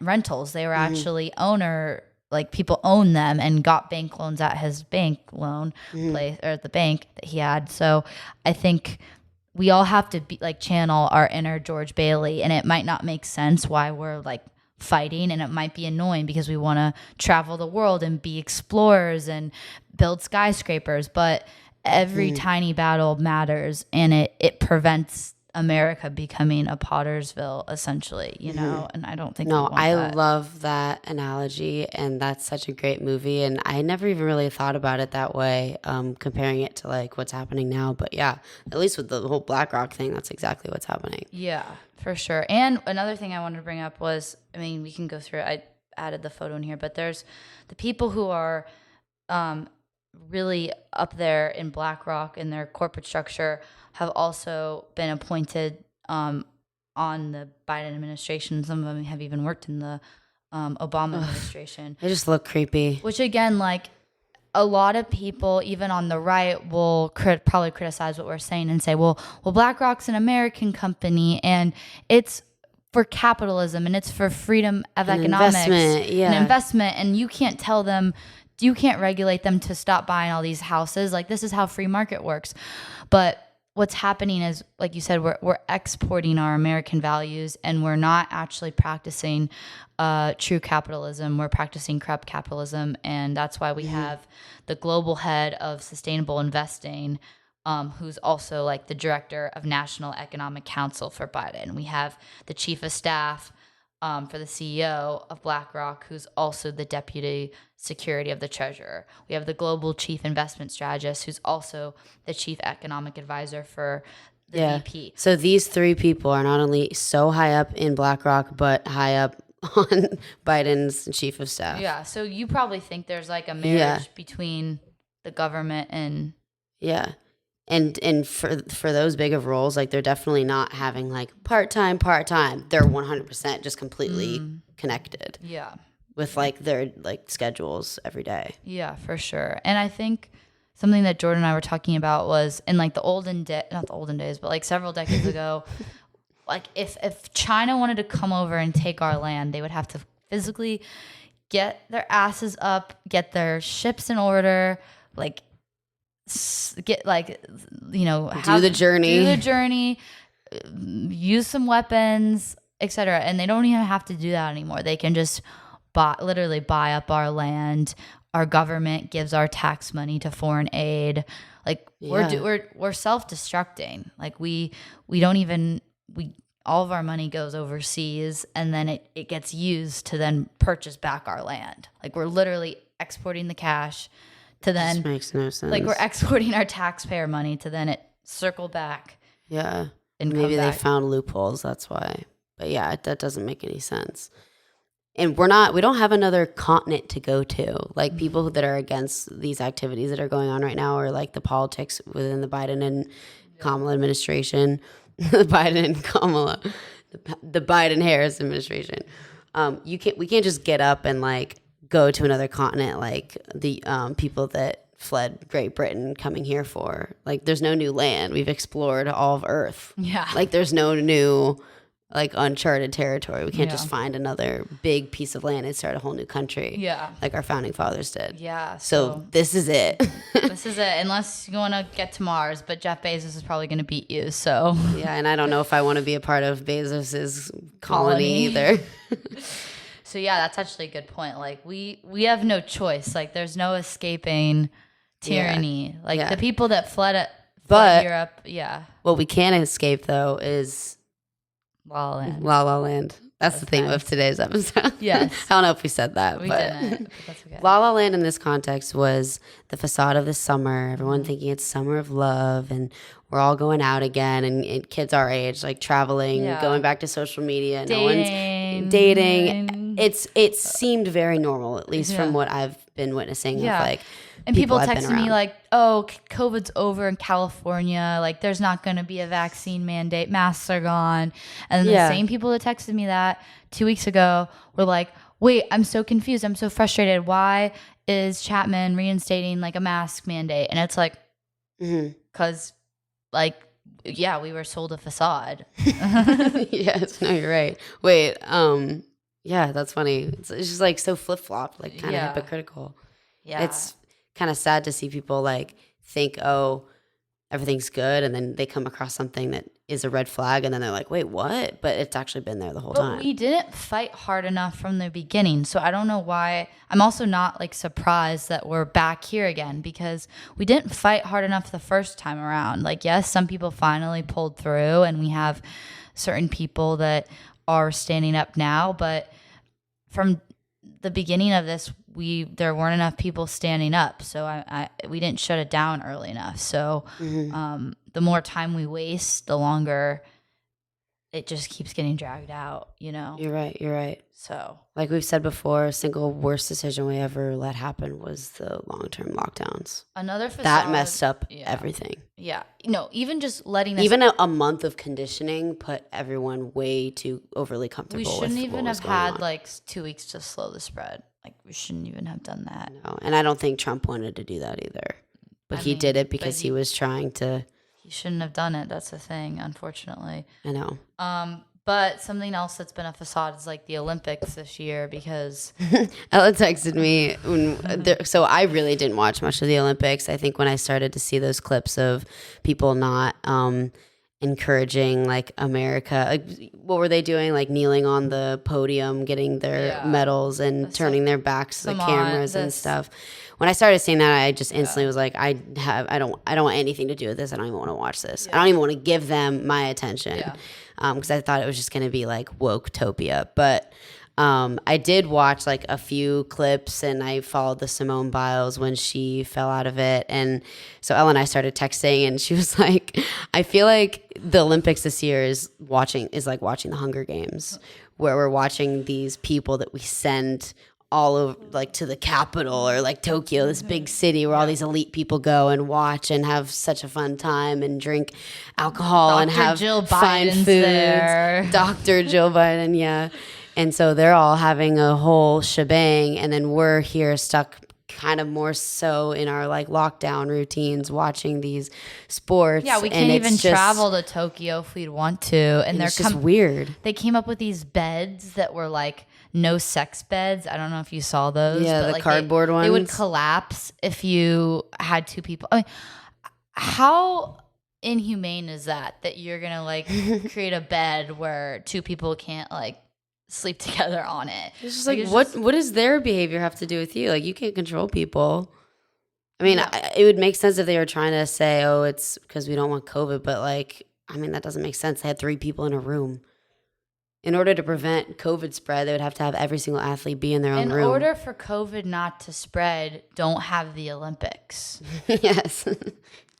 rentals. They were actually owner, like people owned them and got bank loans at his bank loan place, or at the bank that he had. So I think we all have to be like channel our inner George Bailey, and it might not make sense why we're like fighting, and it might be annoying because we want to travel the world and be explorers and build skyscrapers, but every tiny battle matters, and it prevents America becoming a Pottersville, essentially, you know. And I don't think I love that analogy, and that's such a great movie, and I never even really thought about it that way, comparing it to like what's happening now. But yeah, at least with the whole BlackRock thing, that's exactly what's happening. Yeah, for sure. And another thing I wanted to bring up was, I mean, we can go through it. I added the photo in here, but there's the people who are really up there in BlackRock and their corporate structure have also been appointed on the Biden administration. Some of them have even worked in the Obama administration. They just look creepy. Which again, like a lot of people, even on the right, will probably criticize what we're saying and say, well, BlackRock's an American company and it's for capitalism and it's for freedom of economics, an investment, and you can't tell them, you can't regulate them to stop buying all these houses. Like, this is how free market works. But what's happening is, like you said, we're exporting our American values, and we're not actually practicing true capitalism. We're practicing crap capitalism, and that's why we have the global head of sustainable investing, who's also like the director of National Economic Council for Biden. We have the chief of staff for the CEO of BlackRock, who's also the deputy security of the treasurer. We have the global chief investment strategist, who's also the chief economic advisor for the VP. So these three people are not only so high up in BlackRock, but high up on Biden's chief of staff. Yeah. So you probably think there's like a marriage between the government and And for those big of roles, like they're definitely not having like part-time. They're 100% just completely connected. Yeah. With like their like schedules every day. Yeah, for sure. And I think something that Jordan and I were talking about was in like the not the olden days, but like several decades ago, like if China wanted to come over and take our land, they would have to physically get their asses up, get their ships in order, like get like, you know, do the journey, use some weapons, etc. And they don't even have to do that anymore. They can just literally buy up our land. Our government gives our tax money to foreign aid. Like we're self-destructing. Like we all of our money goes overseas, and then it gets used to then purchase back our land. Like we're literally exporting the cash to then, this makes no sense. Like we're exporting our taxpayer money to then it circle back. Yeah. And maybe they found loopholes, that's why. But yeah, that doesn't make any sense. And we don't have another continent to go to. Like people that are against these activities that are going on right now, or like the politics within the Biden and Kamala administration, the Biden-Harris administration. We can't just get up and like go to another continent like the people that fled Great Britain coming here for. Like there's no new land. We've explored all of Earth. Yeah. Like there's no new like uncharted territory. We can't just find another big piece of land and start a whole new country. Yeah. Like our founding fathers did. Yeah. So this is it. This is it. Unless you want to get to Mars, but Jeff Bezos is probably going to beat you. So yeah, and I don't know if I want to be a part of Bezos's colony either. So yeah, that's actually a good point. Like we have no choice. Like there's no escaping tyranny. Like the people that fled Europe. Yeah. What we can escape though is La La Land. La La Land. That's the theme of today's episode. Yes. I don't know if we said that. We didn't. But that's okay. La La Land in this context was the facade of the summer. Everyone thinking it's summer of love and we're all going out again, and kids our age, like traveling, going back to social media. Dating. No one's dating. It seemed very normal, at least from what I've been witnessing. Yeah. Of like, and people I've been texting me around. like, oh, COVID's over in California. Like, there's not going to be a vaccine mandate. Masks are gone. And then the same people that texted me that 2 weeks ago were like, wait, I'm so confused. I'm so frustrated. Why is Chapman reinstating like a mask mandate? And it's like, because like, yeah, we were sold a facade. Yes, no, you're right. Wait, yeah, that's funny. It's just like so flip-flop, like kind of hypocritical. Yeah. It's kind of sad to see people like think, oh, everything's good, and then they come across something that is a red flag, and then they're like, wait, what? But it's actually been there the whole time. We didn't fight hard enough from the beginning, so I don't know why. I'm also not like surprised that we're back here again, because we didn't fight hard enough the first time around. Like, yes, some people finally pulled through, and we have certain people that are standing up now, but from the beginning of this, there weren't enough people standing up, so we didn't shut it down early enough. So the more time we waste, the longer it just keeps getting dragged out, you know? You're right. So like we've said before, a single worst decision we ever let happen was the long-term lockdowns. Another facade, that messed up everything. Yeah. No, even just letting us... Even a month of conditioning put everyone way too overly comfortable with what was going on. We shouldn't even have had like 2 weeks to slow the spread. Like, we shouldn't even have done that. No, and I don't think Trump wanted to do that either. But he did it because he was trying to... He shouldn't have done it. That's the thing, unfortunately. I know. But something else that's been a facade is like the Olympics this year, because Ella texted me so I really didn't watch much of the Olympics. I think when I started to see those clips of people not encouraging like America, like, what were they doing? Like kneeling on the podium, getting their medals and turning their backs to the cameras and stuff. When I started seeing that, I just instantly was like, I don't want anything to do with this. I don't even want to watch this. I don't even want to give them my attention. Because I thought it was just going to be like woke-topia. But I did watch like a few clips, and I followed the Simone Biles when she fell out of it. And so Ella and I started texting, and she was like, I feel like the Olympics this year is like watching the Hunger Games, where we're watching these people that we send all over, like to the capital or like Tokyo, this big city where all these elite people go and watch and have such a fun time and drink alcohol and have Jill fine Biden's foods. there. Dr. Jill Biden, yeah. And so they're all having a whole shebang, and then we're here stuck kind of more so in our like lockdown routines watching these sports. Yeah, we can't even travel to Tokyo if we'd want to. And it's just weird. They came up with these beds that were like no sex beds. I don't know if you saw those. Yeah, but the like cardboard ones. They would collapse if you had two people. I mean, how inhumane is that you're going to like create a bed where two people can't like sleep together on it? It's just like what does their behavior have to do with you? Like, you can't control people. I mean, it would make sense if they were trying to say, oh, it's because we don't want COVID, but like, I mean, that doesn't make sense. They had 3 people in a room. In order to prevent COVID spread, they would have to have every single athlete be in their own room. In order for COVID not to spread, don't have the Olympics. Yes.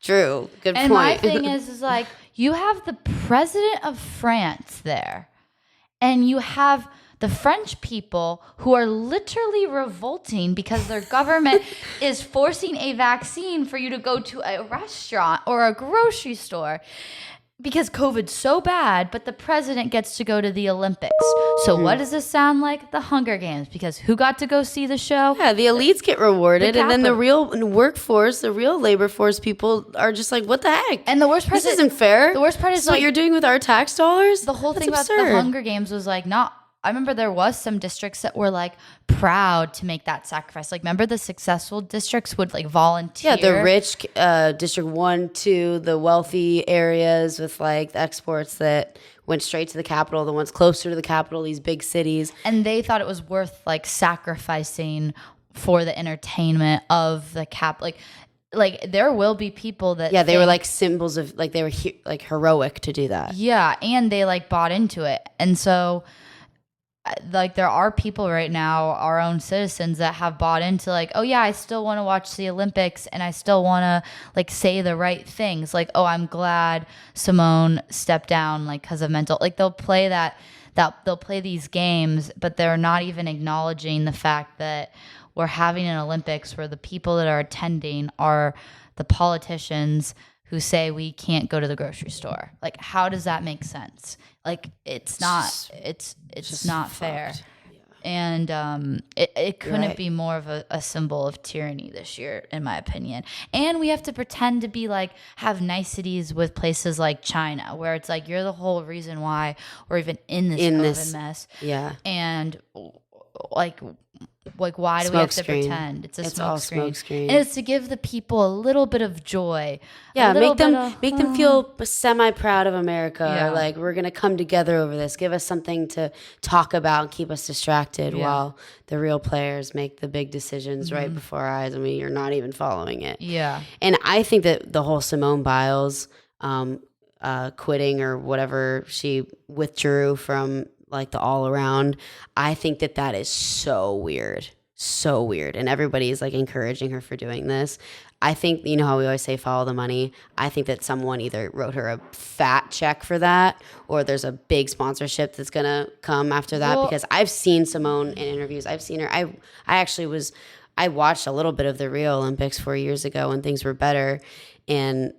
True. Good point. And my thing is like, you have the president of France there, and you have the French people who are literally revolting because their government is forcing a vaccine for you to go to a restaurant or a grocery store because COVID's so bad, but the president gets to go to the Olympics. So what does this sound like? The Hunger Games. Because who got to go see the show? Yeah, the elites get rewarded, and then the real workforce, the real labor force people are just like, what the heck? And the worst part this isn't fair. The worst part is what you're doing with our tax dollars? The whole That's thing absurd. about the Hunger Games was like I remember there was some districts that were like proud to make that sacrifice. Like, remember the successful districts would like volunteer. Yeah, the rich District 1, 2, the wealthy areas with like the exports that went straight to the capital, the ones closer to the capital, these big cities. And they thought it was worth like sacrificing for the entertainment of the like there will be people that they were like symbols of like they were like heroic to do that. Yeah, and they like bought into it. And so like there are people right now, our own citizens, that have bought into like, oh yeah, I still want to watch the Olympics and I still want to like say the right things. Like, oh, I'm glad Simone stepped down like because of mental, like they'll play they'll play these games, but they're not even acknowledging the fact that we're having an Olympics where the people that are attending are the politicians who say we can't go to the grocery store. Like, how does that make sense? Like, it's not fair. And it couldn't be more of a symbol of tyranny this year, in my opinion. And we have to pretend to be like, have niceties with places like China, where it's like, you're the whole reason why we're even in this COVID mess. Yeah. And like why do we have to pretend? It's all smoke screen. And it's to give the people a little bit of joy. Yeah, make them feel semi-proud of America. Yeah. Like, we're going to come together over this. Give us something to talk about and keep us distracted while the real players make the big decisions right before our eyes. I mean, you're not even following it. Yeah. And I think that the whole Simone Biles quitting or whatever, she withdrew from like the all around, I think that is so weird. So weird. And everybody's like encouraging her for doing this. I think, you know how we always say follow the money? I think that someone either wrote her a fat check for that, or there's a big sponsorship that's going to come after that. Because I've seen Simone in interviews. I've seen her. I watched a little bit of the Rio Olympics 4 years ago when things were better. And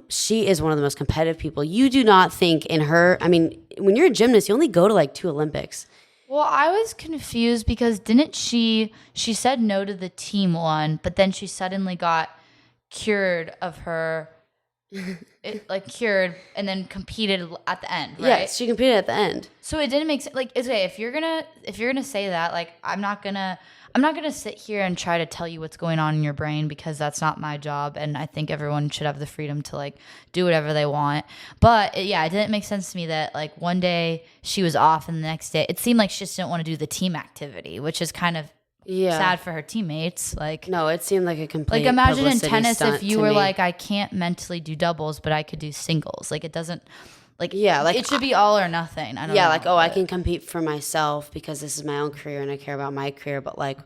she is one of the most competitive people. You do not think in her, I mean, when you're a gymnast, you only go to like 2 Olympics. Well, I was confused because didn't she said no to the team one, but then she suddenly got cured of her, cured and then competed at the end, right? Yeah, she competed at the end. So it didn't make sense. Like, okay, if you're gonna say that, like, I'm not gonna sit here and try to tell you what's going on in your brain, because that's not my job. And I think everyone should have the freedom to like do whatever they want. But it didn't make sense to me that like one day she was off and the next day it seemed like she just didn't want to do the team activity, which is kind of sad for her teammates. Like, no, it seemed like a complete like, imagine in publicity tennis stunt if you to were me. like, I can't mentally do doubles, but I could do singles. Like, it doesn't. Like, like it should be all or nothing. I don't know. Yeah, like, I can compete for myself because this is my own career and I care about my career, but like,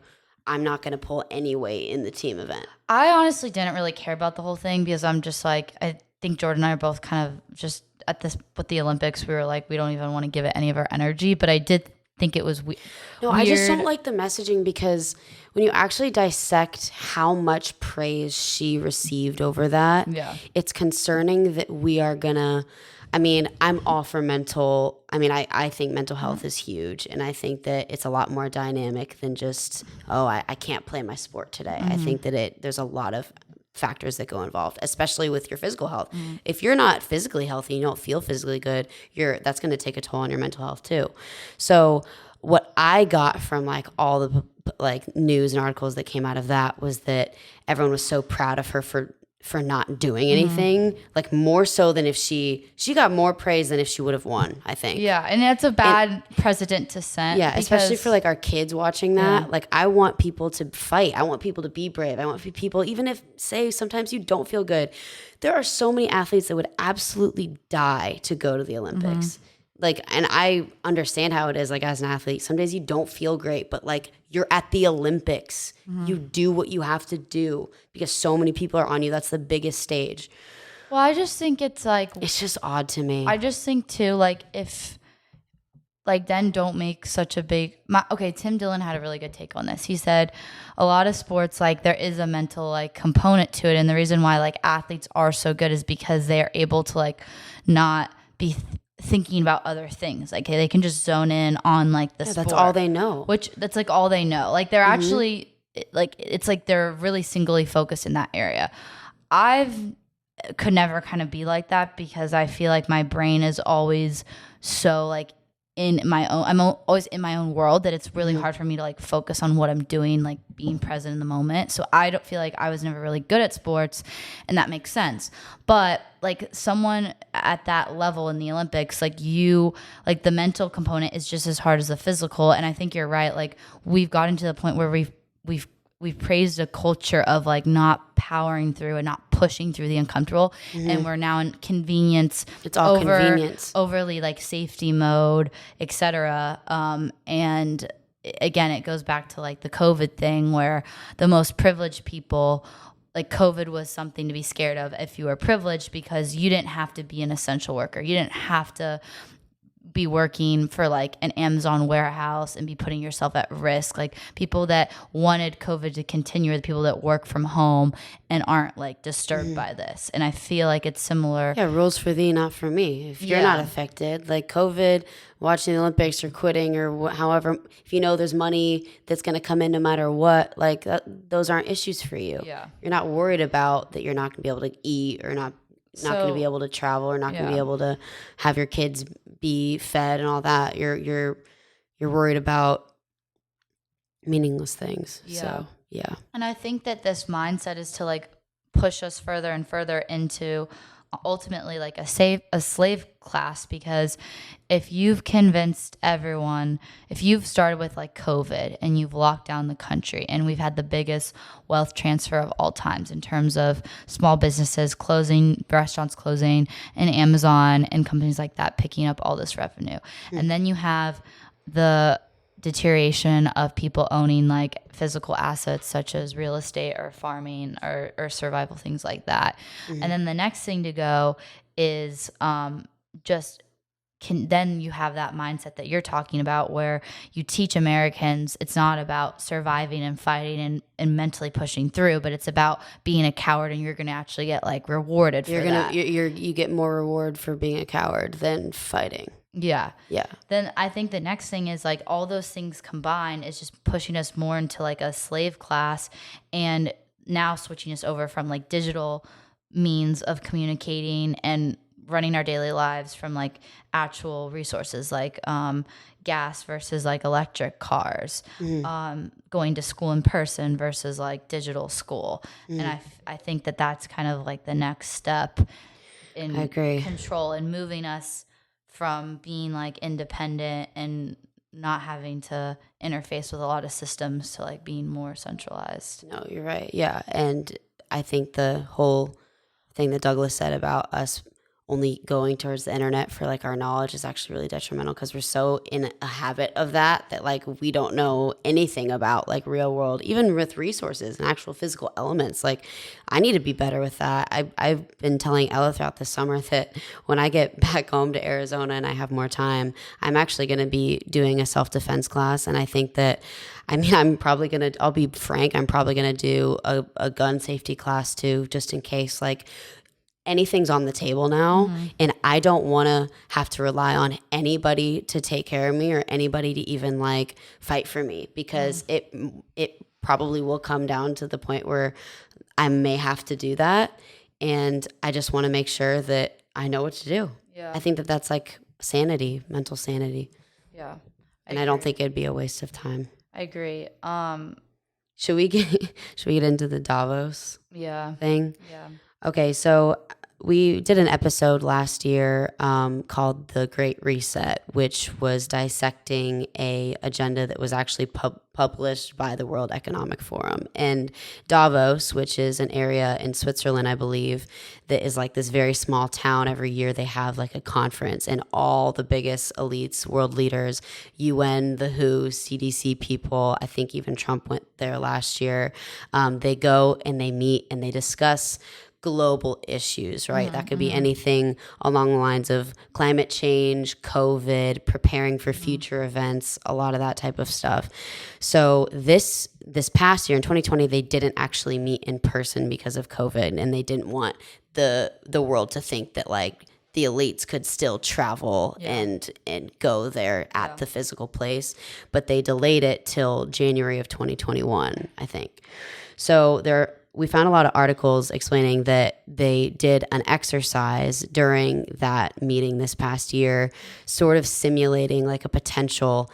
I'm not going to pull any weight in the team event. I honestly didn't really care about the whole thing because I'm just like, I think Jordan and I are both kind of just at this with the Olympics. We were like, we don't even want to give it any of our energy, but I did think it was weird. No, I just don't like the messaging, because when you actually dissect how much praise she received over that, it's concerning that we are going to, I mean, I'm all for mental. I mean, I think mental health is huge. And I think that it's a lot more dynamic than just, I can't play my sport today. I think that there's a lot of factors that go involved, especially with your physical health. If you're not physically healthy, you don't feel physically good, that's going to take a toll on your mental health too. So what I got from like all the like news and articles that came out of that was that everyone was so proud of her for not doing anything, like more so than if she got more praise than if she would have won, I think. Yeah, and that's a bad precedent to set. Yeah, especially for like our kids watching that. Yeah. Like, I want people to fight. I want people to be brave. I want people, even if, say, sometimes you don't feel good. There are so many athletes that would absolutely die to go to the Olympics. Like, and I understand how it is, like, as an athlete, some days you don't feel great, but like, you're at the Olympics. You do what you have to do because so many people are on you. That's the biggest stage. Well, I just think it's like, it's just odd to me. I just think too, like, if, like, then don't make such a big, Tim Dillon had a really good take on this. He said a lot of sports, like, there is a mental like component to it. And the reason why like athletes are so good is because they are able to like not be thinking about other things. Like, they can just zone in on like the sport. That's all they know. That's like all they know. Like, they're actually like, it's like they're really singly focused in that area. Could never kind of be like that because I feel like my brain is always so like in my own, I'm always in my own world that it's really hard for me to like focus on what I'm doing, like being present in the moment. So I don't feel like I was never really good at sports, and that makes sense. But like someone at that level in the Olympics, like like the mental component is just as hard as the physical. And I think you're right. Like, we've gotten to the point where we've praised a culture of like not powering through and not pushing through the uncomfortable, and we're now in convenience. It's all convenience, overly like safety mode, etc. And again, it goes back to like the COVID thing where the most privileged people, like, COVID was something to be scared of if you were privileged because you didn't have to be an essential worker. You didn't have to be working for like an Amazon warehouse and be putting yourself at risk. Like people that wanted COVID to continue are the people that work from home and aren't like disturbed by this. And I feel like it's similar. Yeah, rules for thee, not for me. If you're not affected, like COVID, watching the Olympics or quitting or however, if you know there's money that's going to come in no matter what, like those aren't issues for you. Yeah. You're not worried about that you're not going to be able to eat or not going to be able to travel or not going to be able to have your kids be fed and all that. You're worried about meaningless things. Yeah. So, yeah. And I think that this mindset is to like push us further and further into ultimately like a slave class, because if you've convinced everyone, if you've started with like COVID and you've locked down the country, and we've had the biggest wealth transfer of all times in terms of small businesses closing, restaurants closing, and Amazon and companies like that picking up all this revenue. And then you have the deterioration of people owning like physical assets such as real estate or farming or survival, things like that. And then the next thing to go is then you have that mindset that you're talking about where you teach Americans it's not about surviving and fighting and mentally pushing through, but it's about being a coward, and you're going to actually get like rewarded for that. You get more reward for being a coward than fighting. Yeah. Yeah. Then I think the next thing is like all those things combined is just pushing us more into like a slave class, and now switching us over from like digital means of communicating and running our daily lives from like actual resources like gas versus like electric cars, going to school in person versus like digital school. And I think that that's kind of like the next step in control and moving us from being like independent and not having to interface with a lot of systems to like being more centralized. No, you're right. Yeah. And I think the whole thing that Douglas said about us only going towards the internet for like our knowledge is actually really detrimental, because we're so in a habit of that like we don't know anything about like real world, even with resources and actual physical elements. Like I need to be better with that. I've been telling Ella throughout the summer that when I get back home to Arizona and I have more time, I'm actually going to be doing a self-defense class. And I think that I'll be frank, I'm probably going to do a gun safety class too, just in case like anything's on the table now, and I don't want to have to rely on anybody to take care of me or anybody to even like fight for me, because it probably will come down to the point where I may have to do that, and I just want to make sure that I know what to do. Yeah. I think that that's like sanity, mental sanity. Yeah. I don't think it'd be a waste of time. I agree. Should we get into the Davos thing? Yeah. Okay, so we did an episode last year called The Great Reset, which was dissecting a agenda that was actually published by the World Economic Forum. And Davos, which is an area in Switzerland, I believe, that is like this very small town. Every year they have like a conference, and all the biggest elites, world leaders, UN, the WHO, CDC people, I think even Trump went there last year. They go and they meet and they discuss global issues, right? That could be anything along the lines of climate change, COVID, preparing for future events, a lot of that type of stuff. So this past year in 2020, they didn't actually meet in person because of COVID, and they didn't want the world to think that like the elites could still travel and go there at the physical place, but they delayed it till January of 2021, I think. So we found a lot of articles explaining that they did an exercise during that meeting this past year, sort of simulating like a potential,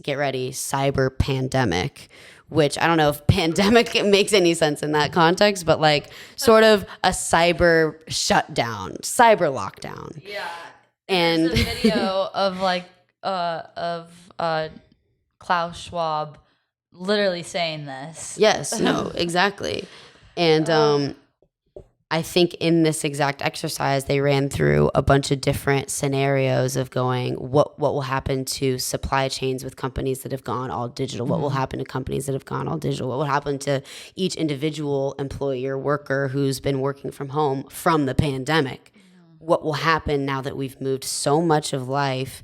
get ready, cyber pandemic, which I don't know if pandemic makes any sense in that context, but like sort of a cyber shutdown, cyber lockdown. Yeah. And there's a video of like Klaus Schwab literally saying this. Yes, no, exactly. And I think in this exact exercise, they ran through a bunch of different scenarios of going, what will happen to supply chains with companies that have gone all digital? What will happen to companies that have gone all digital? What will happen to each individual employee or worker who's been working from home from the pandemic? what will happen now that we've moved so much of life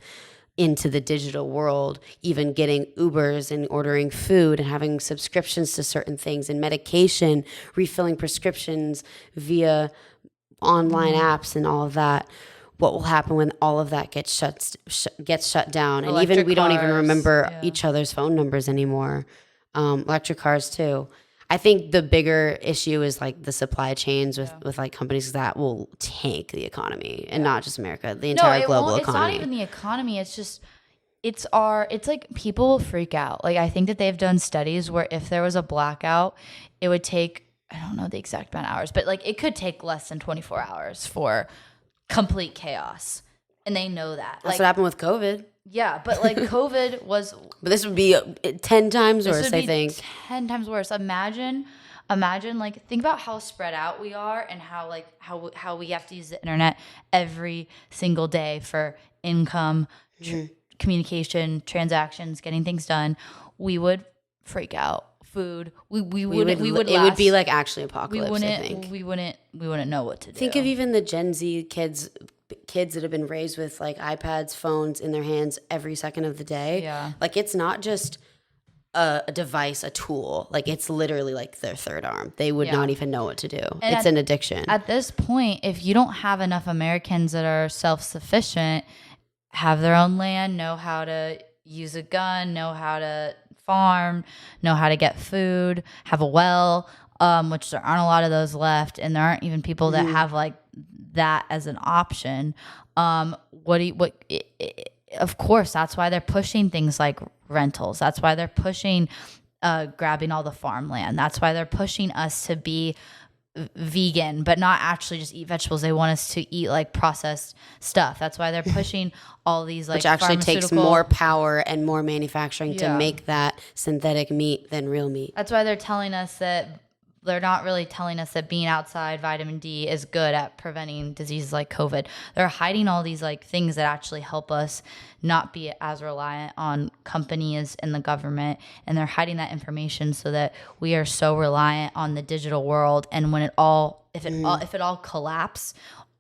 into the digital world, even getting Ubers and ordering food and having subscriptions to certain things and medication, refilling prescriptions via online apps and all of that. What will happen when all of that gets shut down? And even we don't even remember each other's phone numbers anymore. Electric cars too. I think the bigger issue is like the supply chains with like companies that will tank the economy, and not just America, the entire global economy. It's not even the economy. It's just, it's like people will freak out. Like I think that they've done studies where if there was a blackout, it would take, I don't know the exact amount of hours, but like it could take less than 24 hours for complete chaos. And they know that. That's what happened with COVID. Yeah, but like COVID was... But this would be 10 times worse, I think. 10 times worse. Imagine, like, think about how spread out we are and how, like, how we have to use the internet every single day for income, communication, transactions, getting things done. We would freak out. Food. We would It would be like actually apocalypse, I think. We wouldn't know what to do. Think of even the Gen Z kids that have been raised with like iPads, phones in their hands every second of the day. Yeah. Like it's not just a device, a tool. Like it's literally like their third arm. They would not even know what to do. And it's an addiction. At this point, if you don't have enough Americans that are self-sufficient, have their own land, know how to use a gun, know how to farm, know how to get food, have a well, which there aren't a lot of those left, and there aren't even people that have like that as an option. Of course, that's why they're pushing things like rentals. That's why they're pushing grabbing all the farmland. That's why they're pushing us to be vegan, but not actually just eat vegetables. They want us to eat like processed stuff. That's why they're pushing all these like, which actually takes more power and more manufacturing to make that synthetic meat than real meat. That's why they're telling us that they're not really telling us that being outside, vitamin D, is good at preventing diseases like COVID. They're hiding all these like things that actually help us not be as reliant on companies and the government, and they're hiding that information so that we are so reliant on the digital world. And when if it all collapse,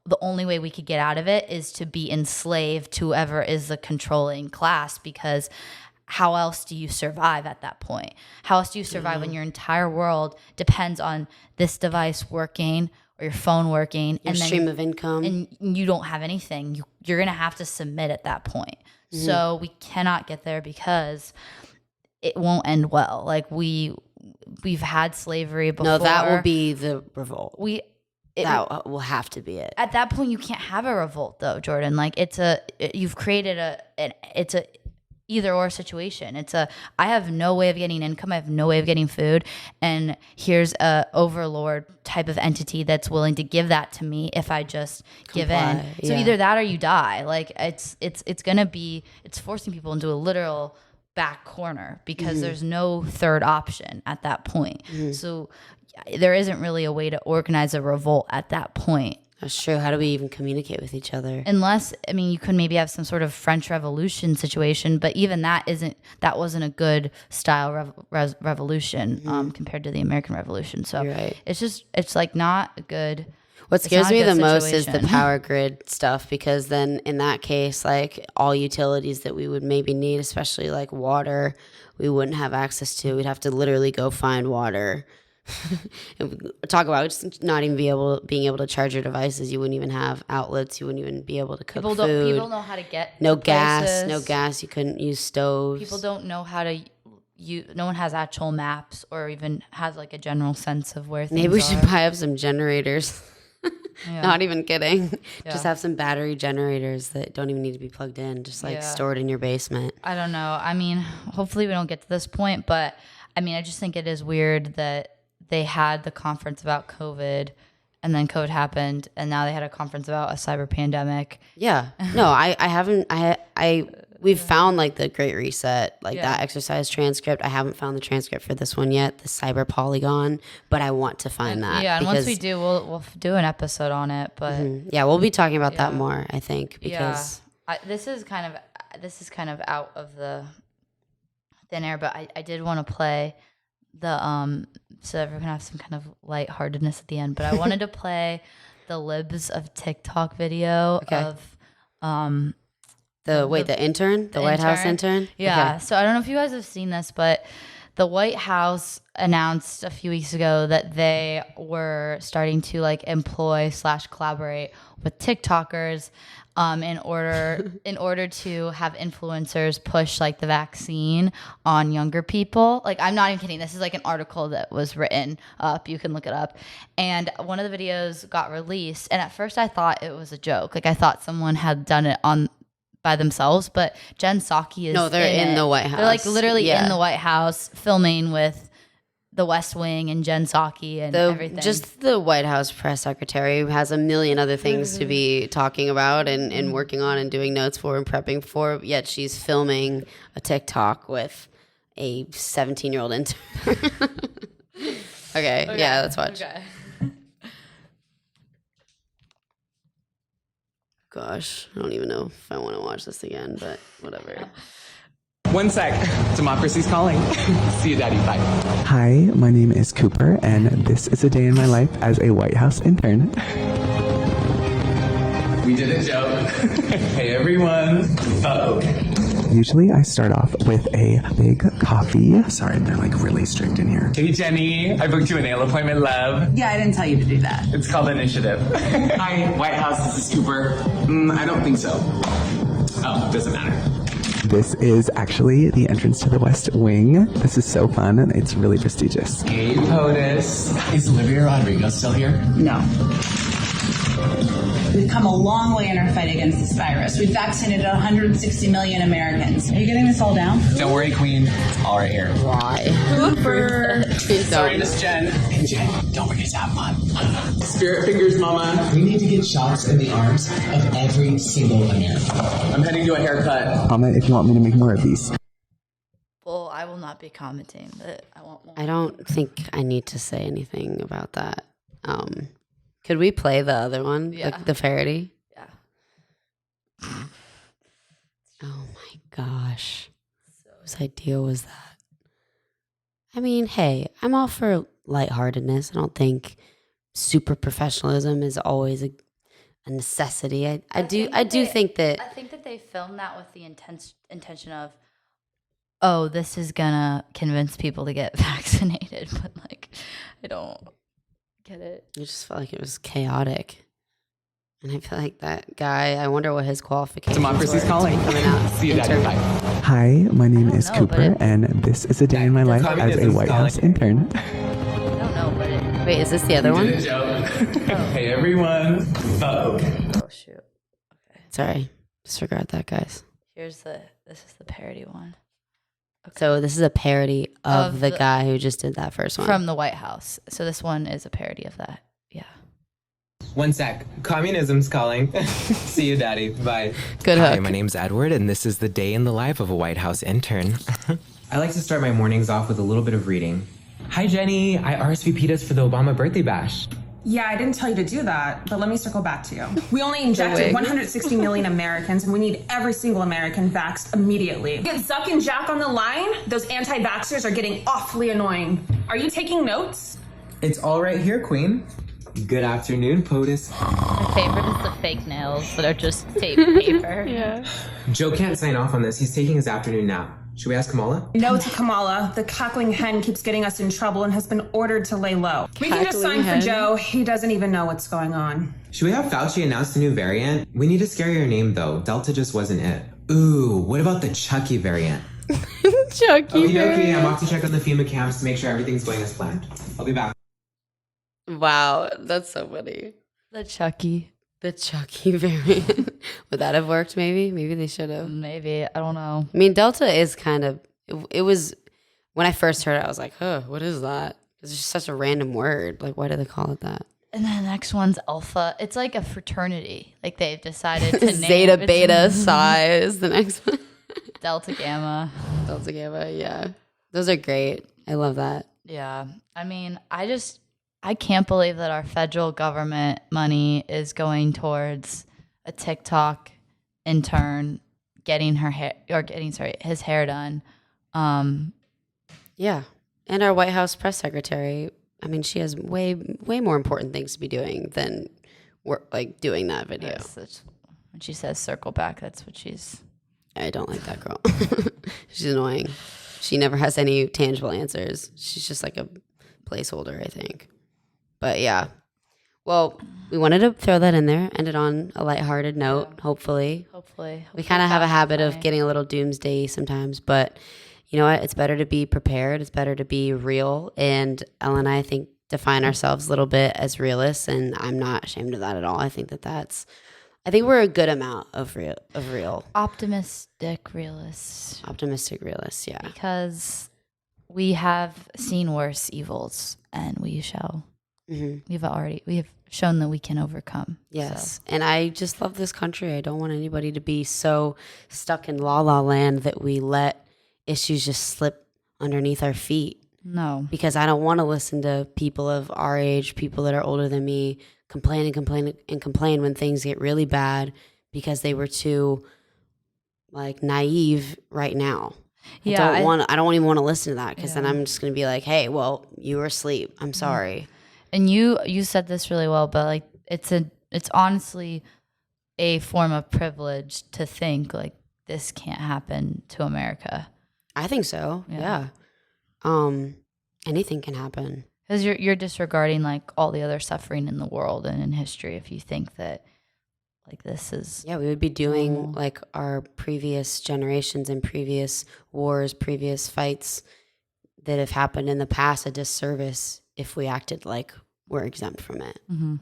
the only way we could get out of it is to be enslaved to whoever is the controlling class, because how else do you survive at that point? How else do you survive when your entire world depends on this device working or your phone working, your stream of income, and you don't have anything? You're going to have to submit at that point. So we cannot get there because it won't end well. Like we've had slavery before. No, that will be the revolt. That will have to be it. At that point, you can't have a revolt, though, Jordan. Like you've created it's a either or situation. I have no way of getting income. I have no way of getting food. And here's a overlord type of entity that's willing to give that to me if I just give in. So either that or you die. Like it's forcing people into a literal back corner because there's no third option at that point. So there isn't really a way to organize a revolt at that point. That's true. How do we even communicate with each other? Unless, you could maybe have some sort of French Revolution situation, but even that wasn't a good style revolution compared to the American Revolution. So it's like not a good. What scares me the most is the power grid stuff, because then in that case, like all utilities that we would maybe need, especially like water, we wouldn't have access to. We'd have to literally go find water. Talk about just not even being able to charge your devices. You wouldn't even have outlets. You wouldn't even be able to cook food. People know how to get no gas. You couldn't use stoves. People don't know how to. No one has actual maps or even has like a general sense of where things are. Maybe we should buy up some generators. Not even kidding. Just have some battery generators that don't even need to be plugged in. Just like stored in your basement. I don't know. Hopefully we don't get to this point, but I just think it is weird that they had the conference about COVID and then COVID happened and now they had a conference about a cyber pandemic. Yeah. No, I haven't. We've found like the Great Reset, like that exercise transcript. I haven't found the transcript for this one yet, the cyber polygon, but I want to find that. Yeah. And once we do, we'll do an episode on it, but we'll be talking about that more, I think, because this is kind of out of the thin air, but I did want to play the so that we're gonna have some kind of lightheartedness at the end. But I wanted to play the libs of TikTok video of the intern, the White House intern. Yeah. Okay. So I don't know if you guys have seen this, but the White House announced a few weeks ago that they were starting to like employ / collaborate with TikTokers in order to have influencers push like the vaccine on younger people. Like, I'm not even kidding. This is like an article that was written up. You can look it up. And one of the videos got released. And at first I thought it was a joke. Like, I thought someone had done it by themselves, but Jen Psaki is in the White House. They're like literally in the White House filming with the West Wing and Jen Psaki and everything. Just the White House press secretary who has a million other things to be talking about and working on and doing notes for and prepping for, yet she's filming a TikTok with a 17-year-old intern. Okay, yeah, let's watch. Okay. Gosh, I don't even know if I want to watch this again, but whatever. One sec. Democracy's calling. See you, Daddy. Bye. Hi, my name is Cooper, and this is a day in my life as a White House intern. We did a joke. Hey, everyone. Okay. Usually I start off with a big coffee. Sorry, they're like really strict in here. Hey, Jenny. I booked you a nail appointment, love. Yeah, I didn't tell you to do that. It's called Initiative. Hi, White House. This is Cooper. I don't think so. Oh, doesn't matter. This is actually the entrance to the West Wing. This is so fun, and it's really prestigious. Hey, POTUS. Is Olivia Rodrigo still here? No. We've come a long way in our fight against this virus. We've vaccinated 160 million Americans. Are you getting this all down? Don't worry, Queen. All right here. Why? Cooper. Sorry, Miss Jen. Hey, Jen, don't forget to have fun. Spirit fingers, Mama. We need to get shots in the arms of every single American. I'm heading to a haircut. Comment if you want me to make more of these. Well, I will not be commenting, but I won't. I don't think I need to say anything about that. Could we play the other one? Yeah. The parody? Yeah. Oh my gosh. Whose idea was that? I mean, hey, I'm all for lightheartedness. I don't think super professionalism is always a necessity. I do think that I think that they filmed that with the intention of, oh, this is gonna convince people to get vaccinated, but like, I don't get it. I just felt like it was chaotic. And I feel like that guy, I wonder what his qualifications Democracy's were calling. coming out. See you, Daddy. Bye. Hi, my name is know, but Cooper, and this is a day in my life as a White House intern. I don't know, but it. Wait, is this the other We one? did a joke. Hey, everyone. Okay. Oh shoot. Okay. Sorry. Disregard that, guys. This is the parody one. So this is a parody of the the- guy who just did that first one. From the White House. So this one is a parody of that. Yeah. One sec. Communism's calling. See you, Daddy. Bye. Good Hi, hook. my name's Edward, and this is the day in the life of a White House intern. I like to start my mornings off with a little bit of reading. Hi, Jenny. I RSVP'd us for the Obama birthday bash. Yeah, I didn't tell you to do that, but let me circle back to you. We only injected 160 million Americans, and we need every single American vaxxed immediately. Get Zuck and Jack on the line. Those anti-vaxxers are getting awfully annoying. Are you taking notes? It's all right here, Queen. Good afternoon, POTUS. My favorite is the fake nails that are just tape paper. Yeah. Joe can't sign off on this. He's taking his afternoon nap. Should we ask Kamala? No to Kamala. The cackling hen keeps getting us in trouble and has been ordered to lay low. We can just sign for Joe. He doesn't even know what's going on. Should we have Fauci announce the new variant? We need a scarier name, though. Delta just wasn't it. Ooh, what about the Chucky variant? Chucky. Okay, I'm off to check on the FEMA camps to make sure everything's going as planned. I'll be back. Wow, that's so funny. The Chucky. The Chucky variant. Would that have worked maybe? Maybe they should have. Maybe. I don't know. I mean, Delta is kind of, it was, when I first heard it, I was like, huh, what is that? It's just such a random word. Like, why do they call it that? And then the next one's Alpha. It's like a fraternity. Like they've decided to name Zeta, it Beta, Psi is the next one. Delta, Gamma. Delta, Gamma, yeah. Those are great. I love that. Yeah. I mean, I can't believe that our federal government money is going towards a TikTok intern getting his hair done. Yeah. And our White House press secretary, I mean, she has way more important things to be doing than like doing that video. Yes, when she says circle back, that's what she's. I don't like that girl. She's annoying. She never has any tangible answers. She's just like a placeholder, I think. But yeah. Well, we wanted to throw that in there, end it on a lighthearted note, hopefully. We kind of have a habit of getting a little doomsday sometimes, but you know what? It's better to be prepared. It's better to be real. And Ella and I think define ourselves a little bit as realists, and I'm not ashamed of that at all. I think I think we're a good amount of real. Optimistic realists. Optimistic realists, yeah. Because we have seen worse evils, and we shall. Mm-hmm. We have shown that we can overcome. Yes. So. And I just love this country. I don't want anybody to be so stuck in la la land that we let issues just slip underneath our feet. No. Because I don't want to listen to people of our age, people that are older than me, complain when things get really bad because they were too like naive right now. Yeah, I don't even want to listen to that because then I'm just going to be like, hey, well, you were asleep. I'm sorry. And you said this really well, but like it's honestly a form of privilege to think like this can't happen to America. I think so. Yeah. Anything can happen. Because you're disregarding like all the other suffering in the world and in history if you think that like this is. Yeah, we would be doing like our previous generations and previous wars, previous fights that have happened in the past a disservice if we acted like we're exempt from it. Mm-hmm.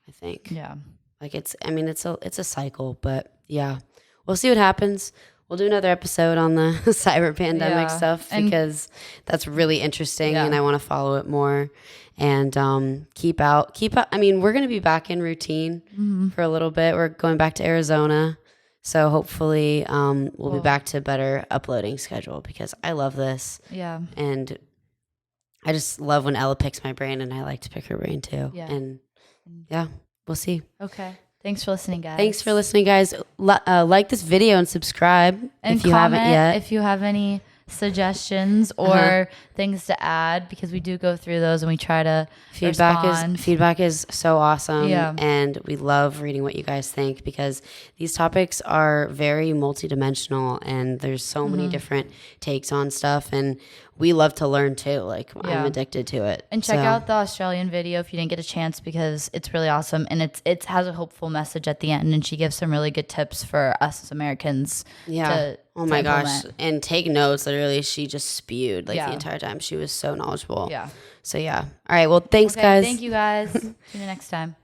I think. Yeah. Like it's a cycle, but yeah, we'll see what happens. We'll do another episode on the cyber pandemic stuff because that's really interesting and I want to follow it more and keep out. I mean, we're going to be back in routine for a little bit. We're going back to Arizona. So hopefully we'll be back to a better uploading schedule because I love this. Yeah. And I just love when Ella picks my brain and I like to pick her brain too. Yeah. And yeah, we'll see. Okay. Thanks for listening, guys. Thanks for listening, guys. Like this video and subscribe and if you haven't yet. If you have any suggestions or things to add, because we do go through those and we try to respond. Feedback is so awesome. Yeah. And we love reading what you guys think because these topics are very multidimensional and there's so many different takes on stuff and we love to learn too. Like I'm addicted to it. And check out the Australian video if you didn't get a chance because it's really awesome and it has a hopeful message at the end and she gives some really good tips for us as Americans. Yeah. Oh my gosh. And take notes. Literally, she just spewed the entire time. She was so knowledgeable. Yeah. So yeah. All right. Well, thanks guys. Thank you guys. See you next time.